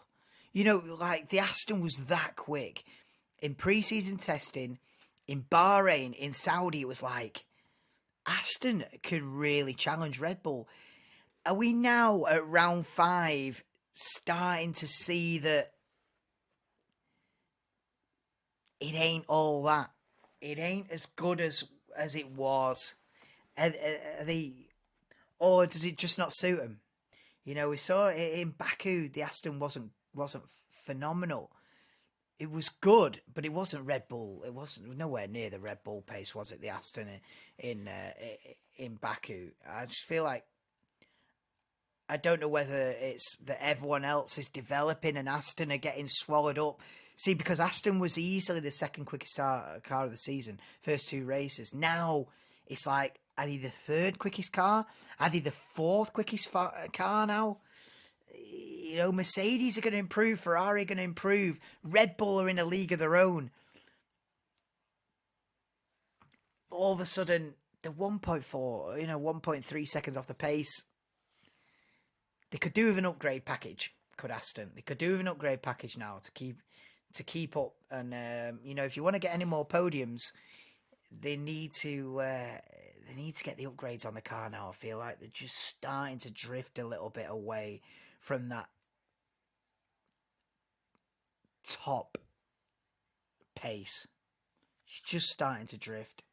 A: You know, like the Aston was that quick. In pre-season testing, in Bahrain, in Saudi, it was like, Aston can really challenge Red Bull. Are we now at round 5 starting to see that it ain't all that? It ain't as good as it was. Or does it just not suit them? You know, we saw it in Baku. The Aston wasn't phenomenal. It was good, but it wasn't Red Bull. It wasn't nowhere near the Red Bull pace, was it? The Aston in Baku. I just feel like I don't know whether it's that everyone else is developing and Aston are getting swallowed up. See, because Aston was easily the second quickest car of the season, first 2 races. Now it's like, are they the 3rd quickest car? Are they the 4th quickest car now? You know, Mercedes are going to improve, Ferrari are going to improve, Red Bull are in a league of their own. All of a sudden, the 1.4, 1.3 seconds off the pace. They could do with an upgrade package, could Aston. They could do with an upgrade package now to keep to keep up. And you know, if you want to get any more podiums, they need to get the upgrades on the car now. I feel like they're just starting to drift a little bit away from that top pace. It's just starting to drift.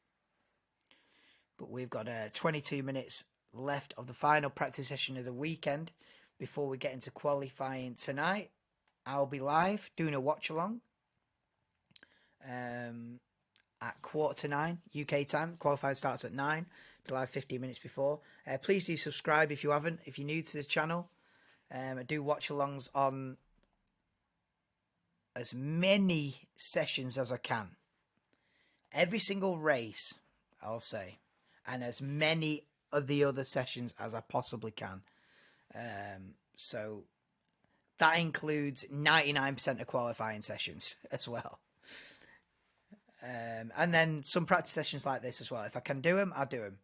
A: But we've got 22 minutes left of the final practice session of the weekend before we get into qualifying tonight. I'll be live doing a watch along at 8:45 UK time. Qualifying starts at 9. Be live 15 minutes before. Please do subscribe if you haven't. If you're new to the channel, I do watch alongs on as many sessions as I can. Every single race, I'll say, and as many of the other sessions as I possibly can. So that includes 99% of qualifying sessions as well. And then some practice sessions like this as well. If I can do them, I'll do them.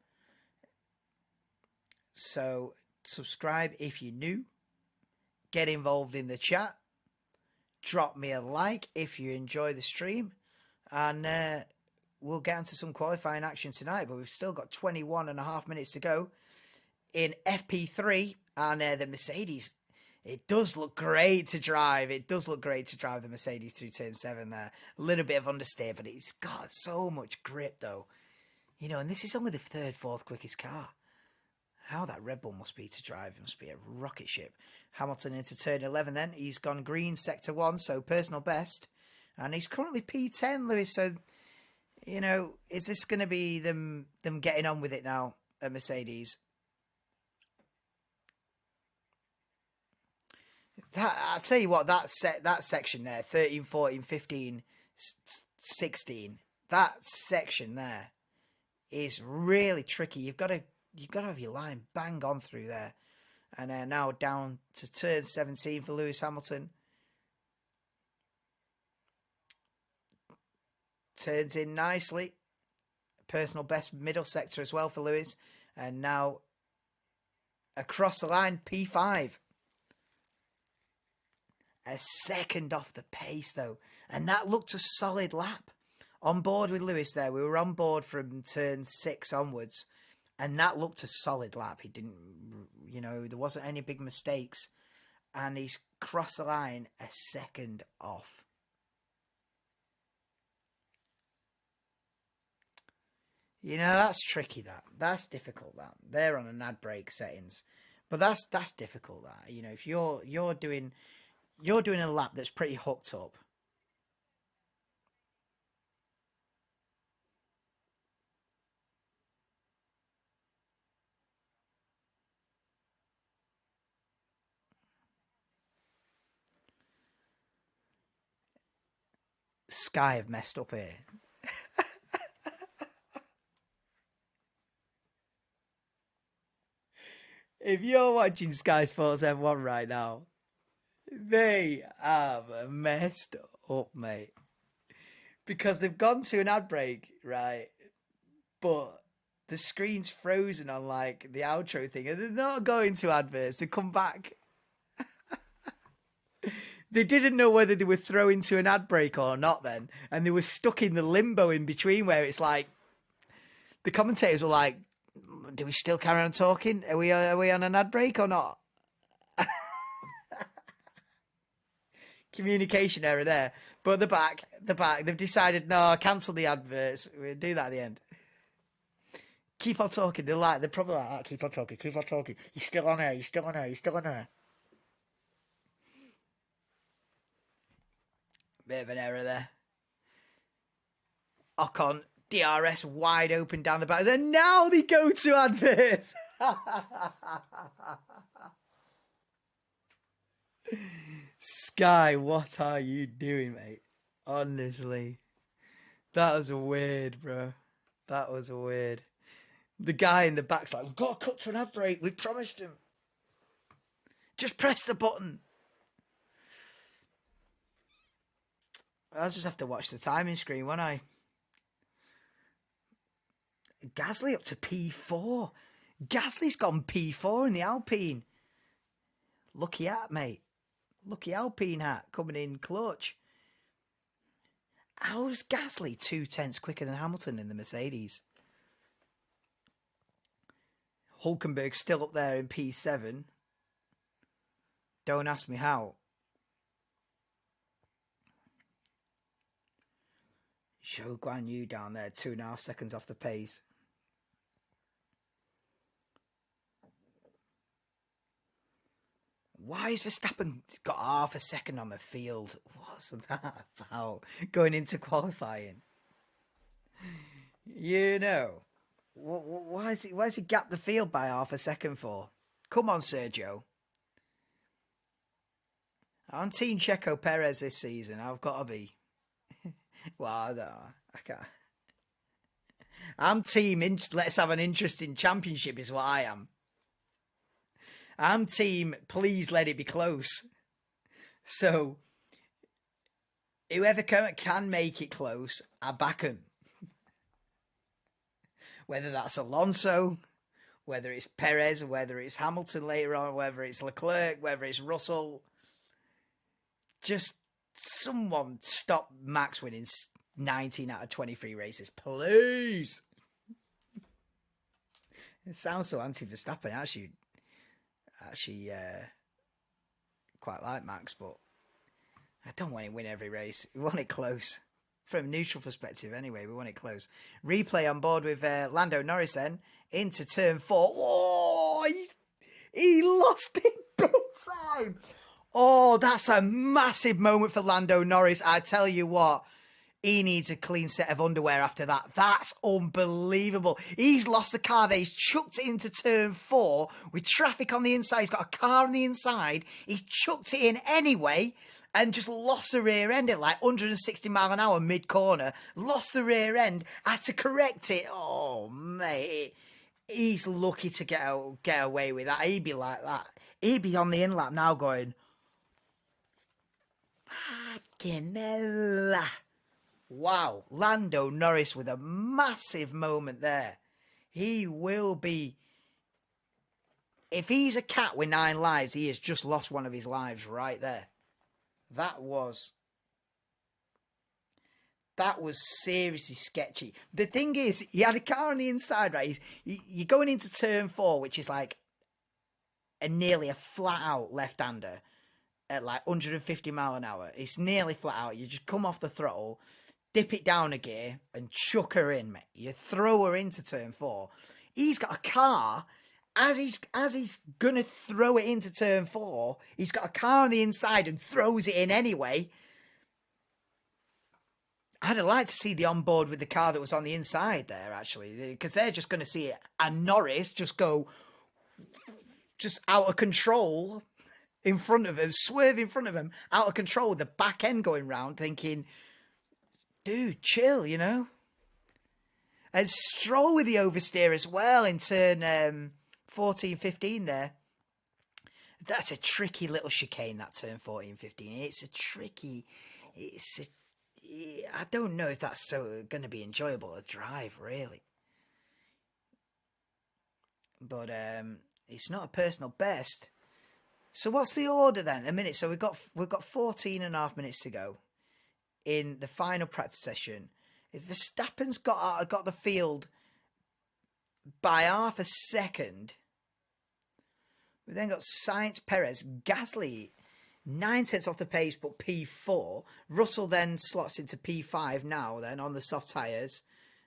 A: So subscribe if you're new. Get involved in the chat. Drop me a like if you enjoy the stream. And we'll get into some qualifying action tonight. But we've still got 21 and a half minutes to go in FP3. And the Mercedes, it does look great to drive. It does look great to drive the Mercedes through turn 7 there. A little bit of understeer, but it's got so much grip though. You know, and this is only the third, fourth quickest car. How that Red Bull must be to drive. It must be a rocket ship. Hamilton into turn 11 then. He's gone green sector 1, so personal best. And he's currently P10, Lewis. So, you know, is this going to be them getting on with it now at Mercedes? I'll tell you what, that section there, 13, 14, 15, 16, that section there is really tricky. You've got to have your line bang on through there. And now down to turn 17 for Lewis Hamilton. Turns in nicely. Personal best middle sector as well for Lewis. And now across the line, P5. A second off the pace though. And that looked a solid lap. On board with Lewis there. We were on board from turn 6 onwards. And that looked a solid lap. He didn't, you know, there wasn't any big mistakes. And he's crossed the line a second off. You know, that's tricky, that. That's difficult, that. They're on an ad brake settings. But that's difficult, that. You know, if you're doing a lap that's pretty hooked up. Sky have messed up here. If you're watching Sky Sports M1 right now, they have messed up, mate. Because they've gone to an ad break, right? But the screen's frozen on like the outro thing, and they're not going to adverts. They come back. They didn't know whether they were throwing to an ad break or not then, and they were stuck in the limbo in between where it's like the commentators were like, "Do we still carry on talking? Are we on an ad break or not?" Communication error there. But the back, they've decided, no, cancel the adverts. We'll do that at the end. Keep on talking. They're probably like that. Keep on talking. You're still on air. You're still on air. Bit of an error there. Ocon, DRS wide open down the back. And now they go to adverts. Sky, what are you doing, mate? Honestly. That was weird, bro. That was weird. The guy in the back's like, we've got to cut to an ad break. We promised him. Just press the button. I'll just have to watch the timing screen, won't I? Gasly up to P4. Gasly's gone P4 in the Alpine. Lucky hat, mate. Lucky Alpine hat coming in clutch. How's Gasly 2/10 quicker than Hamilton in the Mercedes? Hulkenberg still up there in P7. Don't ask me how. Zhou Guan Yu down there, 2.5 seconds off the pace. Why has Verstappen got half a second on the field? What's that about? Going into qualifying. You know. Why is he gapped the field by half a second for? Come on, Sergio. I'm Team Checo Perez this season. I've got to be. Well, no, I can't. I'm Team let's have an interesting championship is what I am. I'm Team please let it be close. So, whoever can make it close, I back him. Whether that's Alonso, whether it's Perez, whether it's Hamilton later on, whether it's Leclerc, whether it's Russell. Just someone stop Max winning 19 out of 23 races, please. It sounds so anti-Verstappen. Actually, quite like Max, but I don't want him to win every race. We want it close. From a neutral perspective, anyway, we want it close. Replay on board with Lando Norris then into turn 4. Oh, he lost it big time. Oh, that's a massive moment for Lando Norris. I tell you what, he needs a clean set of underwear after that. That's unbelievable. He's lost the car there. He's chucked it into turn 4 with traffic on the inside. He's got a car on the inside. He's chucked it in anyway and just lost the rear end at like 160 mile an hour mid-corner. Lost the rear end. Had to correct it. Oh, mate. He's lucky to get away with that. He'd be like that. He'd be on the in-lap now going, wow, Lando Norris with a massive moment there. He will be... If he's a cat with 9 lives, he has just lost one of his lives right there. That was seriously sketchy. The thing is, he had a car on the inside, right? You're going into turn 4, which is like nearly a flat-out left-hander at like 150 mile an hour. It's nearly flat out. You just come off the throttle, dip it down a gear, and chuck her in, mate. You throw her into turn 4. He's got a car. As he's gonna throw it into turn 4, he's got a car on the inside and throws it in anyway. I'd have liked to see the onboard with the car that was on the inside there, actually, because they're just going to see it. And Norris just go just out of control in front of him, swerve in front of him, out of control, with the back end going round, thinking, dude, chill, you know? And Stroll with the oversteer as well in turn 14, 15 there. That's a tricky little chicane, that turn 14, 15. It's a tricky... I don't know if that's so going to be enjoyable to drive, really. But it's not a personal best. So what's the order then? A minute. So we've got 14 and a half minutes to go in the final practice session. If Verstappen's got the field by half a second, we've then got Sainz, Perez, Gasly 9/10 off the pace, but P4. Russell then slots into P5 now. Then on the soft tyres.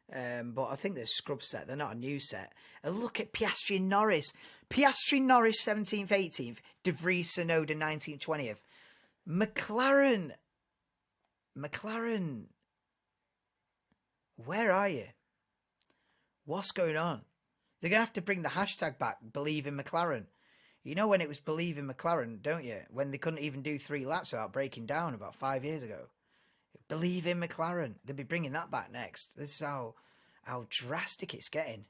A: But I think they're scrub set. They're not a new set. And look at Piastri and Norris. Piastri, Norris 17th, 18th. De Vries, Tsunoda 19th, 20th. McLaren. Where are you? What's going on? They're going to have to bring the hashtag back, Believe in McLaren. You know when it was Believe in McLaren, don't you? When they couldn't even do 3 laps without breaking down about 5 years ago. Believe in McLaren. They'll be bringing that back next. This is how drastic it's getting.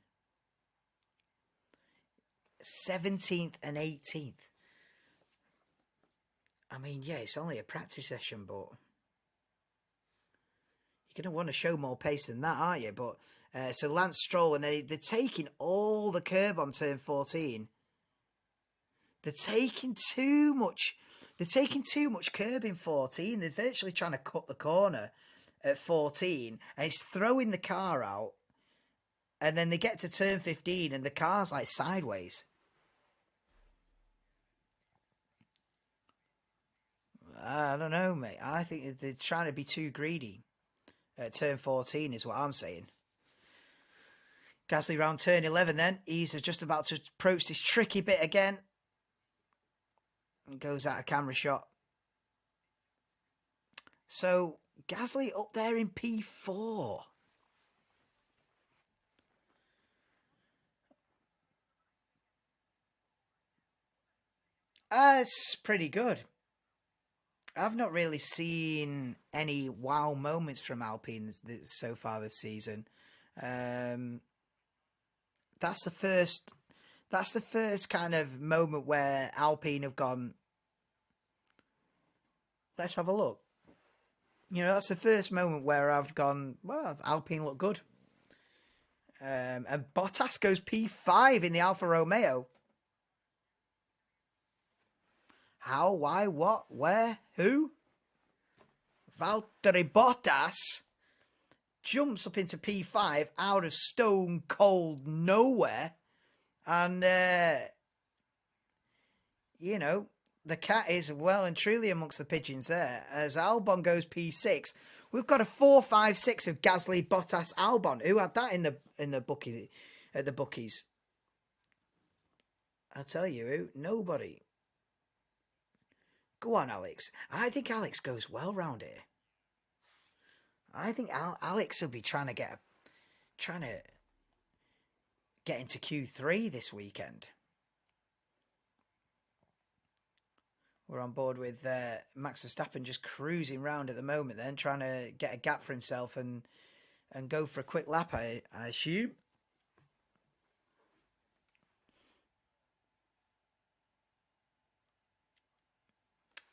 A: 17th and 18th. I mean, yeah, it's only a practice session, but you're going to want to show more pace than that, aren't you? But so Lance Stroll, and they're taking all the curb on turn 14. They're taking too much. They're taking too much curb in 14. They're virtually trying to cut the corner at 14, and he's throwing the car out, and then they get to turn 15, and the car's like sideways. I don't know, mate. I think they're trying to be too greedy at turn 14, is what I'm saying. Gasly round turn 11 then. He's just about to approach this tricky bit again. And goes out of camera shot. So, Gasly up there in P4. That's pretty good. I've not really seen any wow moments from Alpine so far this season. Um, that's the first. That's the first kind of moment where Alpine have gone. Let's have a look. That's the first moment where I've gone. Well, Alpine look good. And Bottas goes P5 in the Alfa Romeo. How? Why? What? Where? Who? Valtteri Bottas jumps up into P5 out of stone cold nowhere. And, the cat is well and truly amongst the pigeons there. As Albon goes P6, we've got a 4-5-6 of Gasly, Bottas, Albon. Who had that in the bookie at the bookies? I'll tell you who. Nobody. Go on, Alex. I think Alex goes well round here. I think Alex will be trying to get into Q3 this weekend. We're on board with Max Verstappen just cruising round at the moment, then trying to get a gap for himself and go for a quick lap, I assume.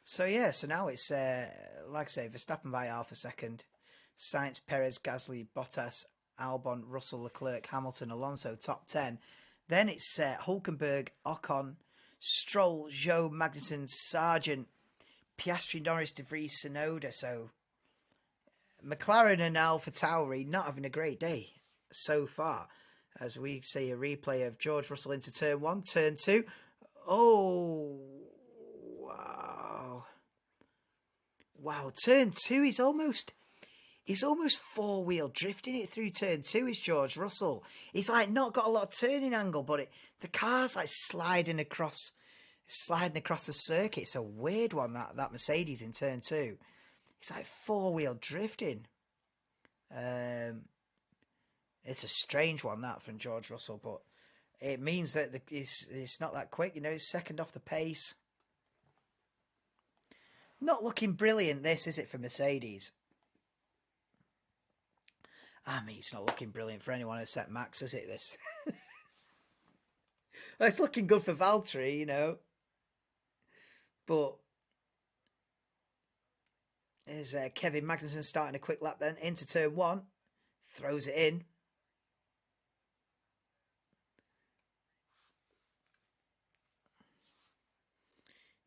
A: So now it's, like I say, Verstappen by half a second. Sainz, Perez, Gasly, Bottas, Albon, Russell, Leclerc, Hamilton, Alonso, top 10. Then it's Hulkenberg, Ocon, Stroll, Zhou, Magnussen, Sargent, Piastri, Norris, De Vries, Tsunoda. So McLaren and AlphaTauri not having a great day so far. As we see a replay of George Russell into turn 1, turn 2. Oh, wow! Turn 2 is almost. He's almost four-wheel drifting it through turn 2, is George Russell. He's like not got a lot of turning angle, but the car's like sliding across the circuit. It's a weird one, that Mercedes in turn 2. It's like four-wheel drifting. It's a strange one, that, from George Russell, but it means that it's not that quick. He's second off the pace. Not looking brilliant, this, is it, for Mercedes? I mean, it's not looking brilliant for anyone except Max, is it, this? Well, it's looking good for Valtteri, But there's Kevin Magnussen starting a quick lap then. Into turn 1. Throws it in.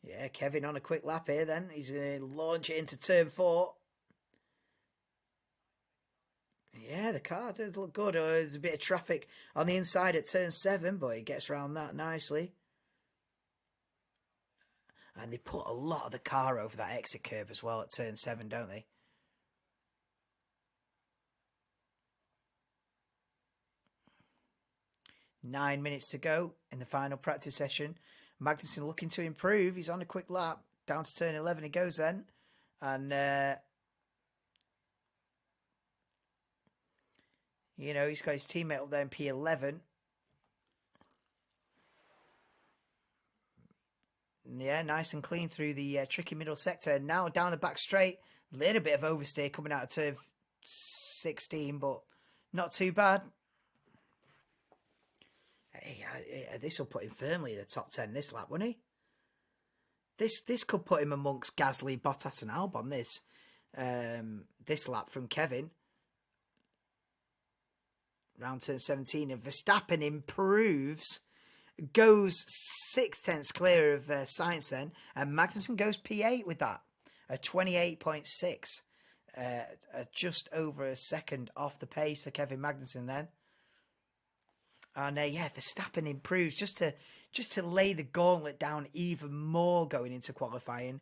A: Yeah, Kevin on a quick lap here then. He's going to launch it into turn 4. Yeah, the car does look good. There's a bit of traffic on the inside at turn 7, but he gets around that nicely. And they put a lot of the car over that exit curb as well at turn 7, don't they? Nine minutes to go in the final practice session. Magnussen looking to improve. He's on a quick lap. Down to turn 11 he goes then. And, he's got his teammate up there in P11. Yeah, nice and clean through the tricky middle sector. Now down the back straight. Little bit of oversteer coming out of turn 16, but not too bad. Hey, this will put him firmly in the top 10 this lap, won't he? This could put him amongst Gasly, Bottas and Albon, this lap from Kevin. Round turn 17, and Verstappen improves, goes 6/10 clear of Sainz then, and Magnussen goes P8 with that, a 28.6. Just over a second off the pace for Kevin Magnussen then. And yeah, Verstappen improves just to lay the gauntlet down even more going into qualifying.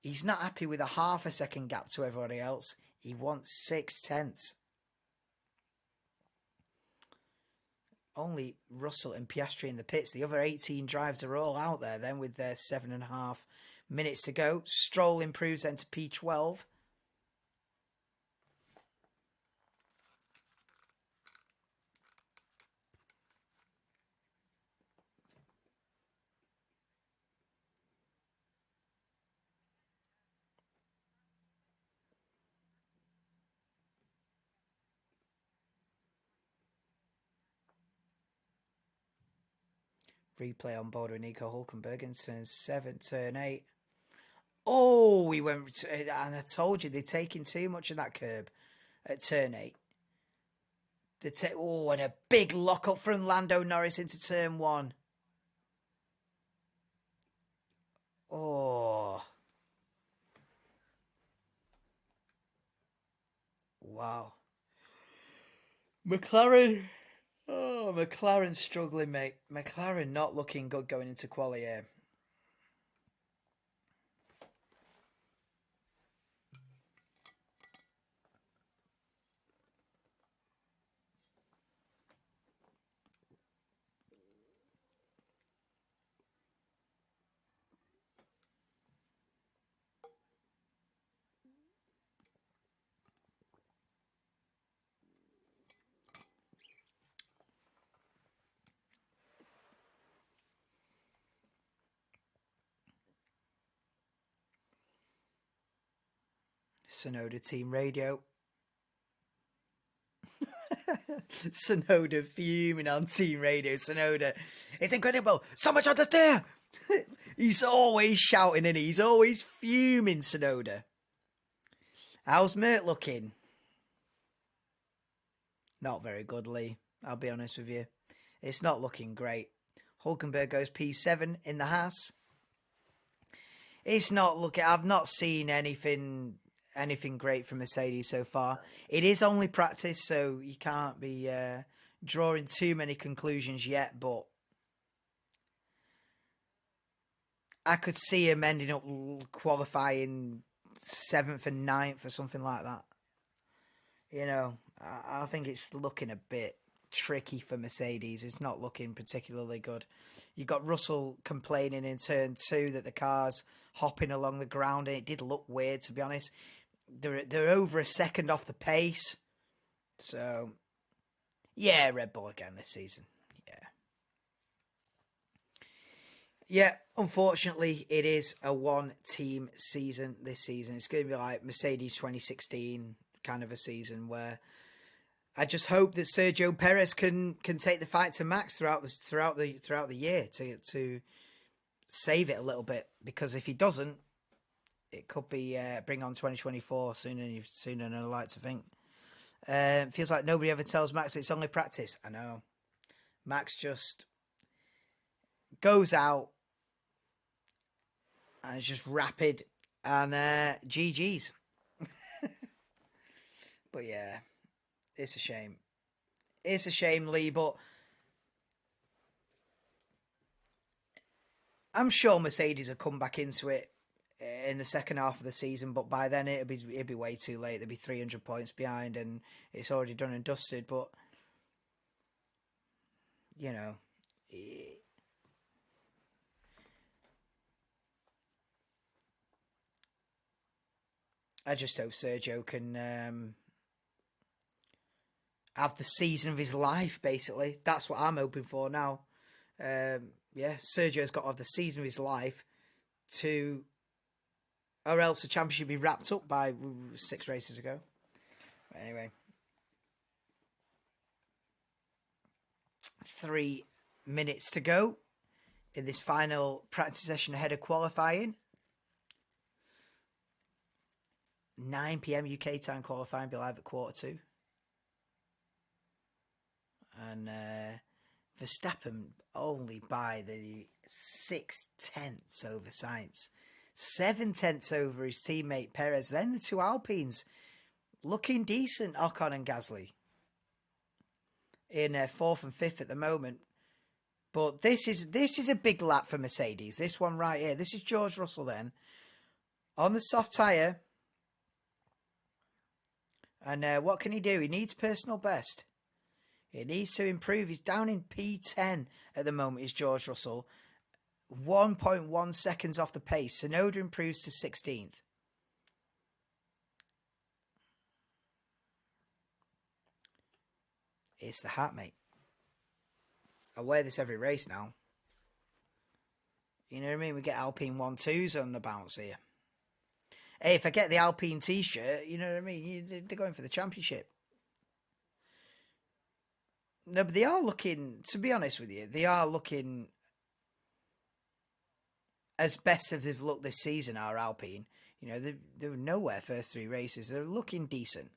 A: He's not happy with a half a second gap to everybody else. He wants 6/10. Only Russell and Piastri in the pits. The other 18 drives are all out there then with their 7.5 minutes to go. Stroll improves then to P12. Replay on board with Nico Hulkenberg in turn 7, turn 8. Oh, we went, and I told you they're taking too much of that curb at turn 8. Oh, and a big lock up from Lando Norris into turn 1. Oh. Wow. McLaren. Oh, McLaren struggling, mate. McLaren not looking good going into quali here. Sonoda team radio. Sonoda fuming on team radio. Sonoda, it's incredible. So much understeer. He's always shouting and he's always fuming, Sonoda. How's Mert looking? Not very good, Lee. I'll be honest with you. It's not looking great. Hulkenberg goes P7 in the Haas. It's not looking. I've not seen anything great from Mercedes so far. It is only practice, so you can't be drawing too many conclusions yet. But I could see him ending up qualifying 7th and 9th or something like that. You know, I think it's looking a bit tricky for Mercedes. It's not looking particularly good. You've got Russell complaining in turn 2 that the car's hopping along the ground, and it did look weird, to be honest. They're over a second off the pace. So, yeah, Red Bull again this season. Yeah, unfortunately, it is a one-team season this season. It's going to be like Mercedes 2016 kind of a season where I just hope that Sergio Perez can take the fight to Max throughout the year to save it a little bit, because if he doesn't, it could be bring on 2024 sooner than I like to think. Feels like nobody ever tells Max it's only practice. I know. Max just goes out and it's just rapid and GG's. But yeah, it's a shame. It's a shame, Lee, but I'm sure Mercedes will come back into it in the second half of the season, but by then it'd be way too late. They'd be 300 points behind and it's already done and dusted. But you know, I just hope Sergio can have the season of his life. Basically, that's what I'm hoping for now. Yeah, Sergio's got to have the season of his life or else the championship be wrapped up by 6 races ago. But anyway, 3 minutes to go in this final practice session ahead of qualifying. 9 p.m. UK time qualifying, be live at 1:45. And Verstappen only by the 6/10 over Sainz. 7/10 over his teammate Perez. Then the two Alpines Looking decent, Ocon and Gasly. In 4th and 5th at the moment. But this is a big lap for Mercedes. This one right here. This is George Russell then. On the soft tyre. And what can he do? He needs personal best. He needs to improve. He's down in P10 at the moment, is George Russell. 1.1 seconds off the pace. Tsunoda improves to 16th. It's the hat, mate. I wear this every race now. You know what I mean? We get Alpine 1-2s on the bounce here. Hey, if I get the Alpine t-shirt, you know what I mean? They're going for the championship. No, but they are looking, to be honest with you, they are looking as best as they've looked this season, are Alpine. You know, they were nowhere first 3 races. They're looking decent.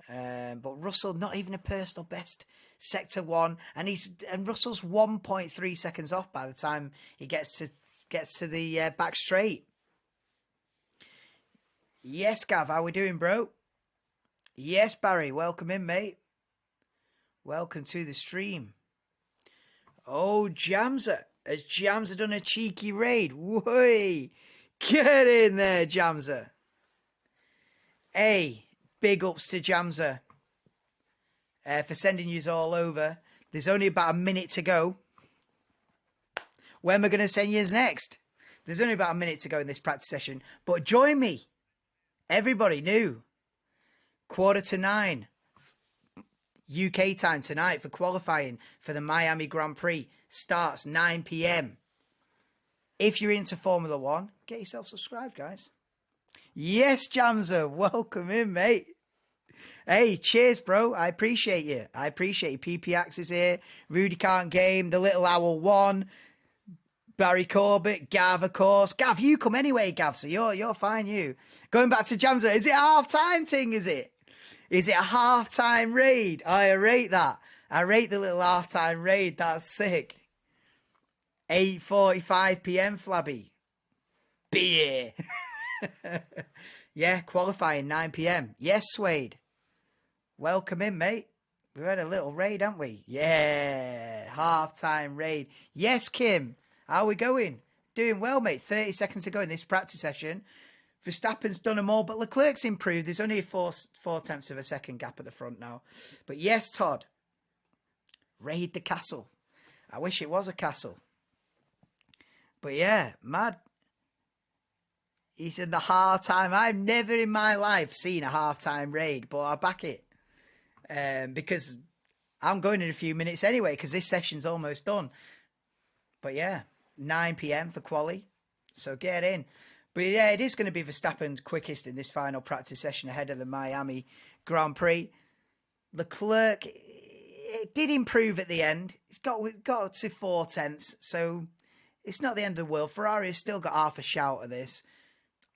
A: But Russell, not even a personal best, sector 1, and Russell's 1.3 seconds off by the time he gets to the back straight. Yes, Gav, how we doing, bro? Yes, Barry, welcome in, mate. Welcome to the stream. Oh, Jamza. Has Jamza done a cheeky raid? Whey! Get in there, Jamza. Hey, big ups to Jamza for sending yous all over. There's only about a minute to go. Where am I going to send yous next? There's only about a minute to go in this practice session. But join me. Everybody new. 8:45 UK time tonight for qualifying for the Miami Grand Prix. Starts 9 p.m. If you're into Formula 1, get yourself subscribed, guys. Yes, Jamza, welcome in, mate. Hey, cheers, bro. I appreciate you. I appreciate you. PPX is here. Rudy Can't Game. The Little Owl 1. Barry Corbett. Gav, of course. Gav, you come anyway, Gav, so you're fine, you. Going back to Jamza, is it a half-time thing, is it? Is it a half-time raid? I rate that. I rate the little half-time raid. That's sick. 8:45 p.m, Flabby. Beer. Yeah, qualifying 9 p.m. Yes, Suede. Welcome in, mate. We've had a little raid, haven't we? Yeah, half-time raid. Yes, Kim. How are we going? Doing well, mate. 30 seconds to go in this practice session. Verstappen's done them all, but Leclerc's improved. There's only a 4/10 of a second gap at the front now. But yes, Todd. Raid the castle. I wish it was a castle. But yeah, mad. He said the half-time. I've never in my life seen a half-time raid, but I back it. Because I'm going in a few minutes anyway, because this session's almost done. But yeah, 9 p.m. for quali. So get in. But yeah, it is going to be Verstappen's quickest in this final practice session ahead of the Miami Grand Prix. Leclerc, it did improve at the end. It's got to 4/10, so it's not the end of the world. Ferrari has still got half a shout at this.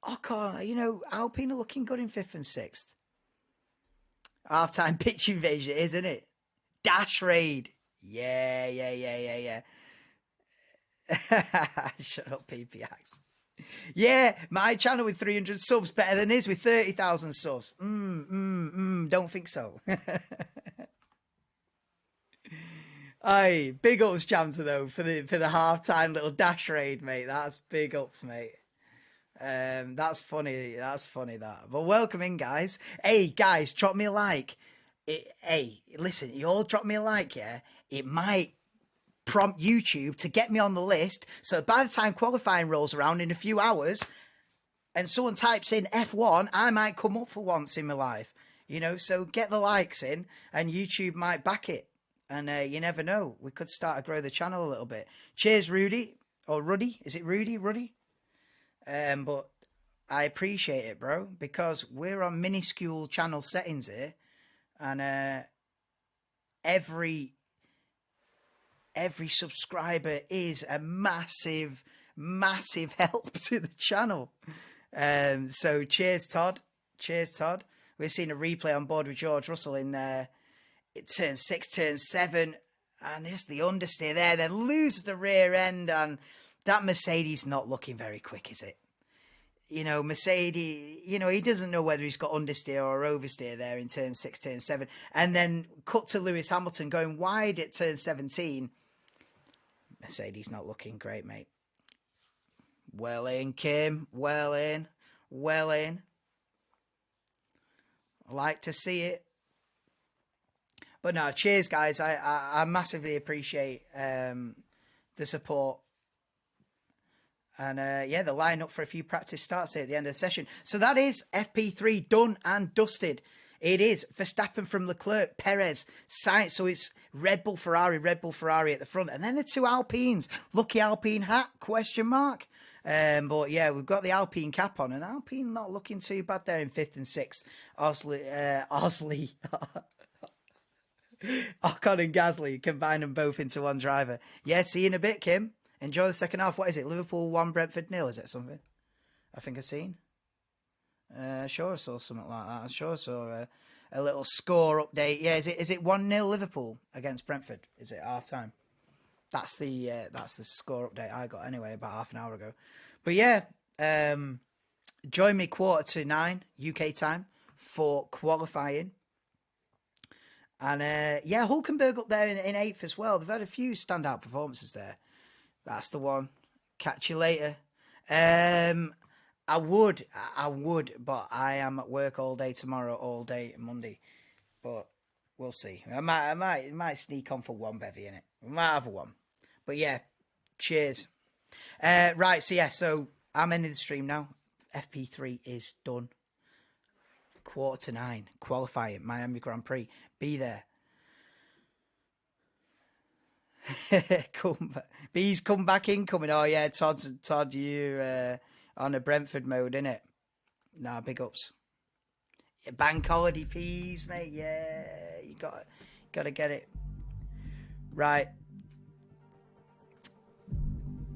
A: Ocon, you know, Alpine are looking good in 5th and 6th. Half-time pitch invasion, isn't it? Dash raid. Yeah. Shut up, PPX. Yeah, my channel with 300 subs better than his with 30,000 subs. Don't think so. Aye, big ups, Jamza, though, for the half-time little dash raid, mate. That's big ups, mate. That's funny. That's funny, that. But welcome in, guys. Hey, guys, drop me a like. Hey, listen, you all drop me a like, yeah? It might prompt YouTube to get me on the list, so by the time qualifying rolls around in a few hours and someone types in F1, I might come up for once in my life, you know. So get the likes in and YouTube might back it, and you never know, we could start to grow the channel a little bit. Cheers, Rudy, or Ruddy. Is it Ruddy? But I appreciate it, bro, because we're on minuscule channel settings here, and every subscriber is a massive help to the channel. So cheers, Todd. We're seeing a replay on board with George Russell in turn 6, turn 7, and just the understeer there, then loses the rear end, and that Mercedes not looking very quick, is it? Mercedes, he doesn't know whether he's got understeer or oversteer there in turn 6, turn 7. And then cut to Lewis Hamilton going wide at turn 17. Mercedes not looking great, mate. Well in, Kim. Well in. Well in. I like to see it. But no, cheers, guys. I massively appreciate the support. And they're lining up for a few practice starts here at the end of the session. So that is FP3 done and dusted. It is Verstappen from Leclerc, Perez, Sainz. So it's Red Bull, Ferrari at the front. And then the two Alpines. Lucky Alpine hat, question mark. But yeah, we've got the Alpine cap on. And Alpine not looking too bad there in 5th and 6th. Osley. Ocon and Gasly, combine them both into one driver. Yeah, see you in a bit, Kim. Enjoy the second half. What is it? Liverpool 1, Brentford 0, is it something? I think I've seen. Sure I saw something like that. I'm sure I saw a little score update. Yeah, is it 1-0 Liverpool against Brentford? Is it half time? That's the score update I got anyway about half an hour ago. But yeah, join me 8:45 UK time for qualifying. And Hulkenberg up there in 8th as well. They've had a few standout performances there. That's the one. Catch you later. I would, but I am at work all day tomorrow, all day Monday. But we'll see. I might sneak on for one bevy in it. We might have one. But yeah, cheers. Right, so I'm ending the stream now. FP3 is done. 8:45, qualifying, Miami Grand Prix. Be there. B's come back incoming. Oh yeah, Todd, you on a Brentford mode, innit? Nah, big ups. Bank holiday peas, mate. Yeah, you gotta get it right.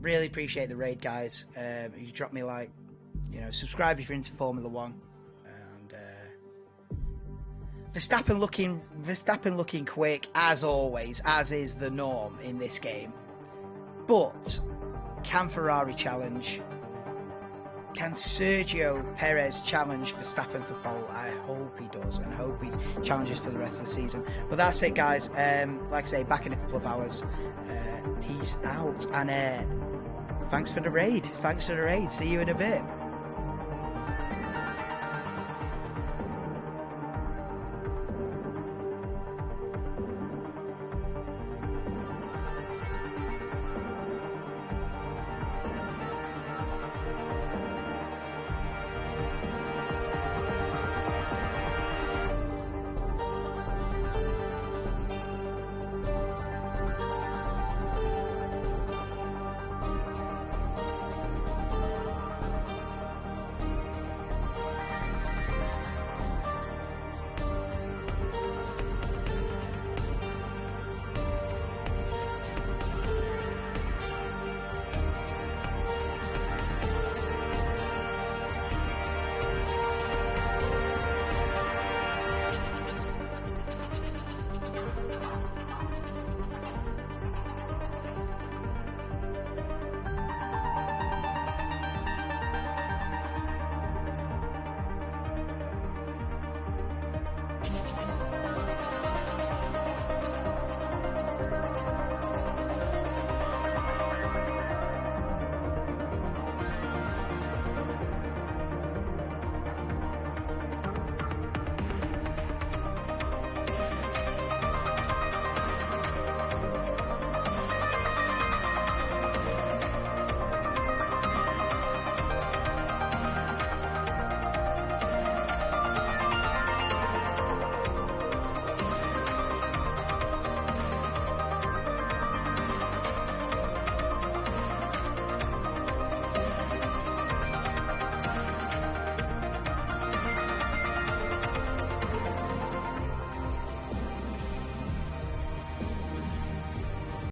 A: Really appreciate the raid, guys. You drop me a like, subscribe if you're into Formula One. Verstappen looking quick, as always, as is the norm in this game. But can Ferrari challenge? Can Sergio Perez challenge Verstappen for pole? I hope he does, and hope he challenges for the rest of the season. But that's it, guys. Like I say, back in a couple of hours. Peace out, and thanks for the raid. See you in a bit.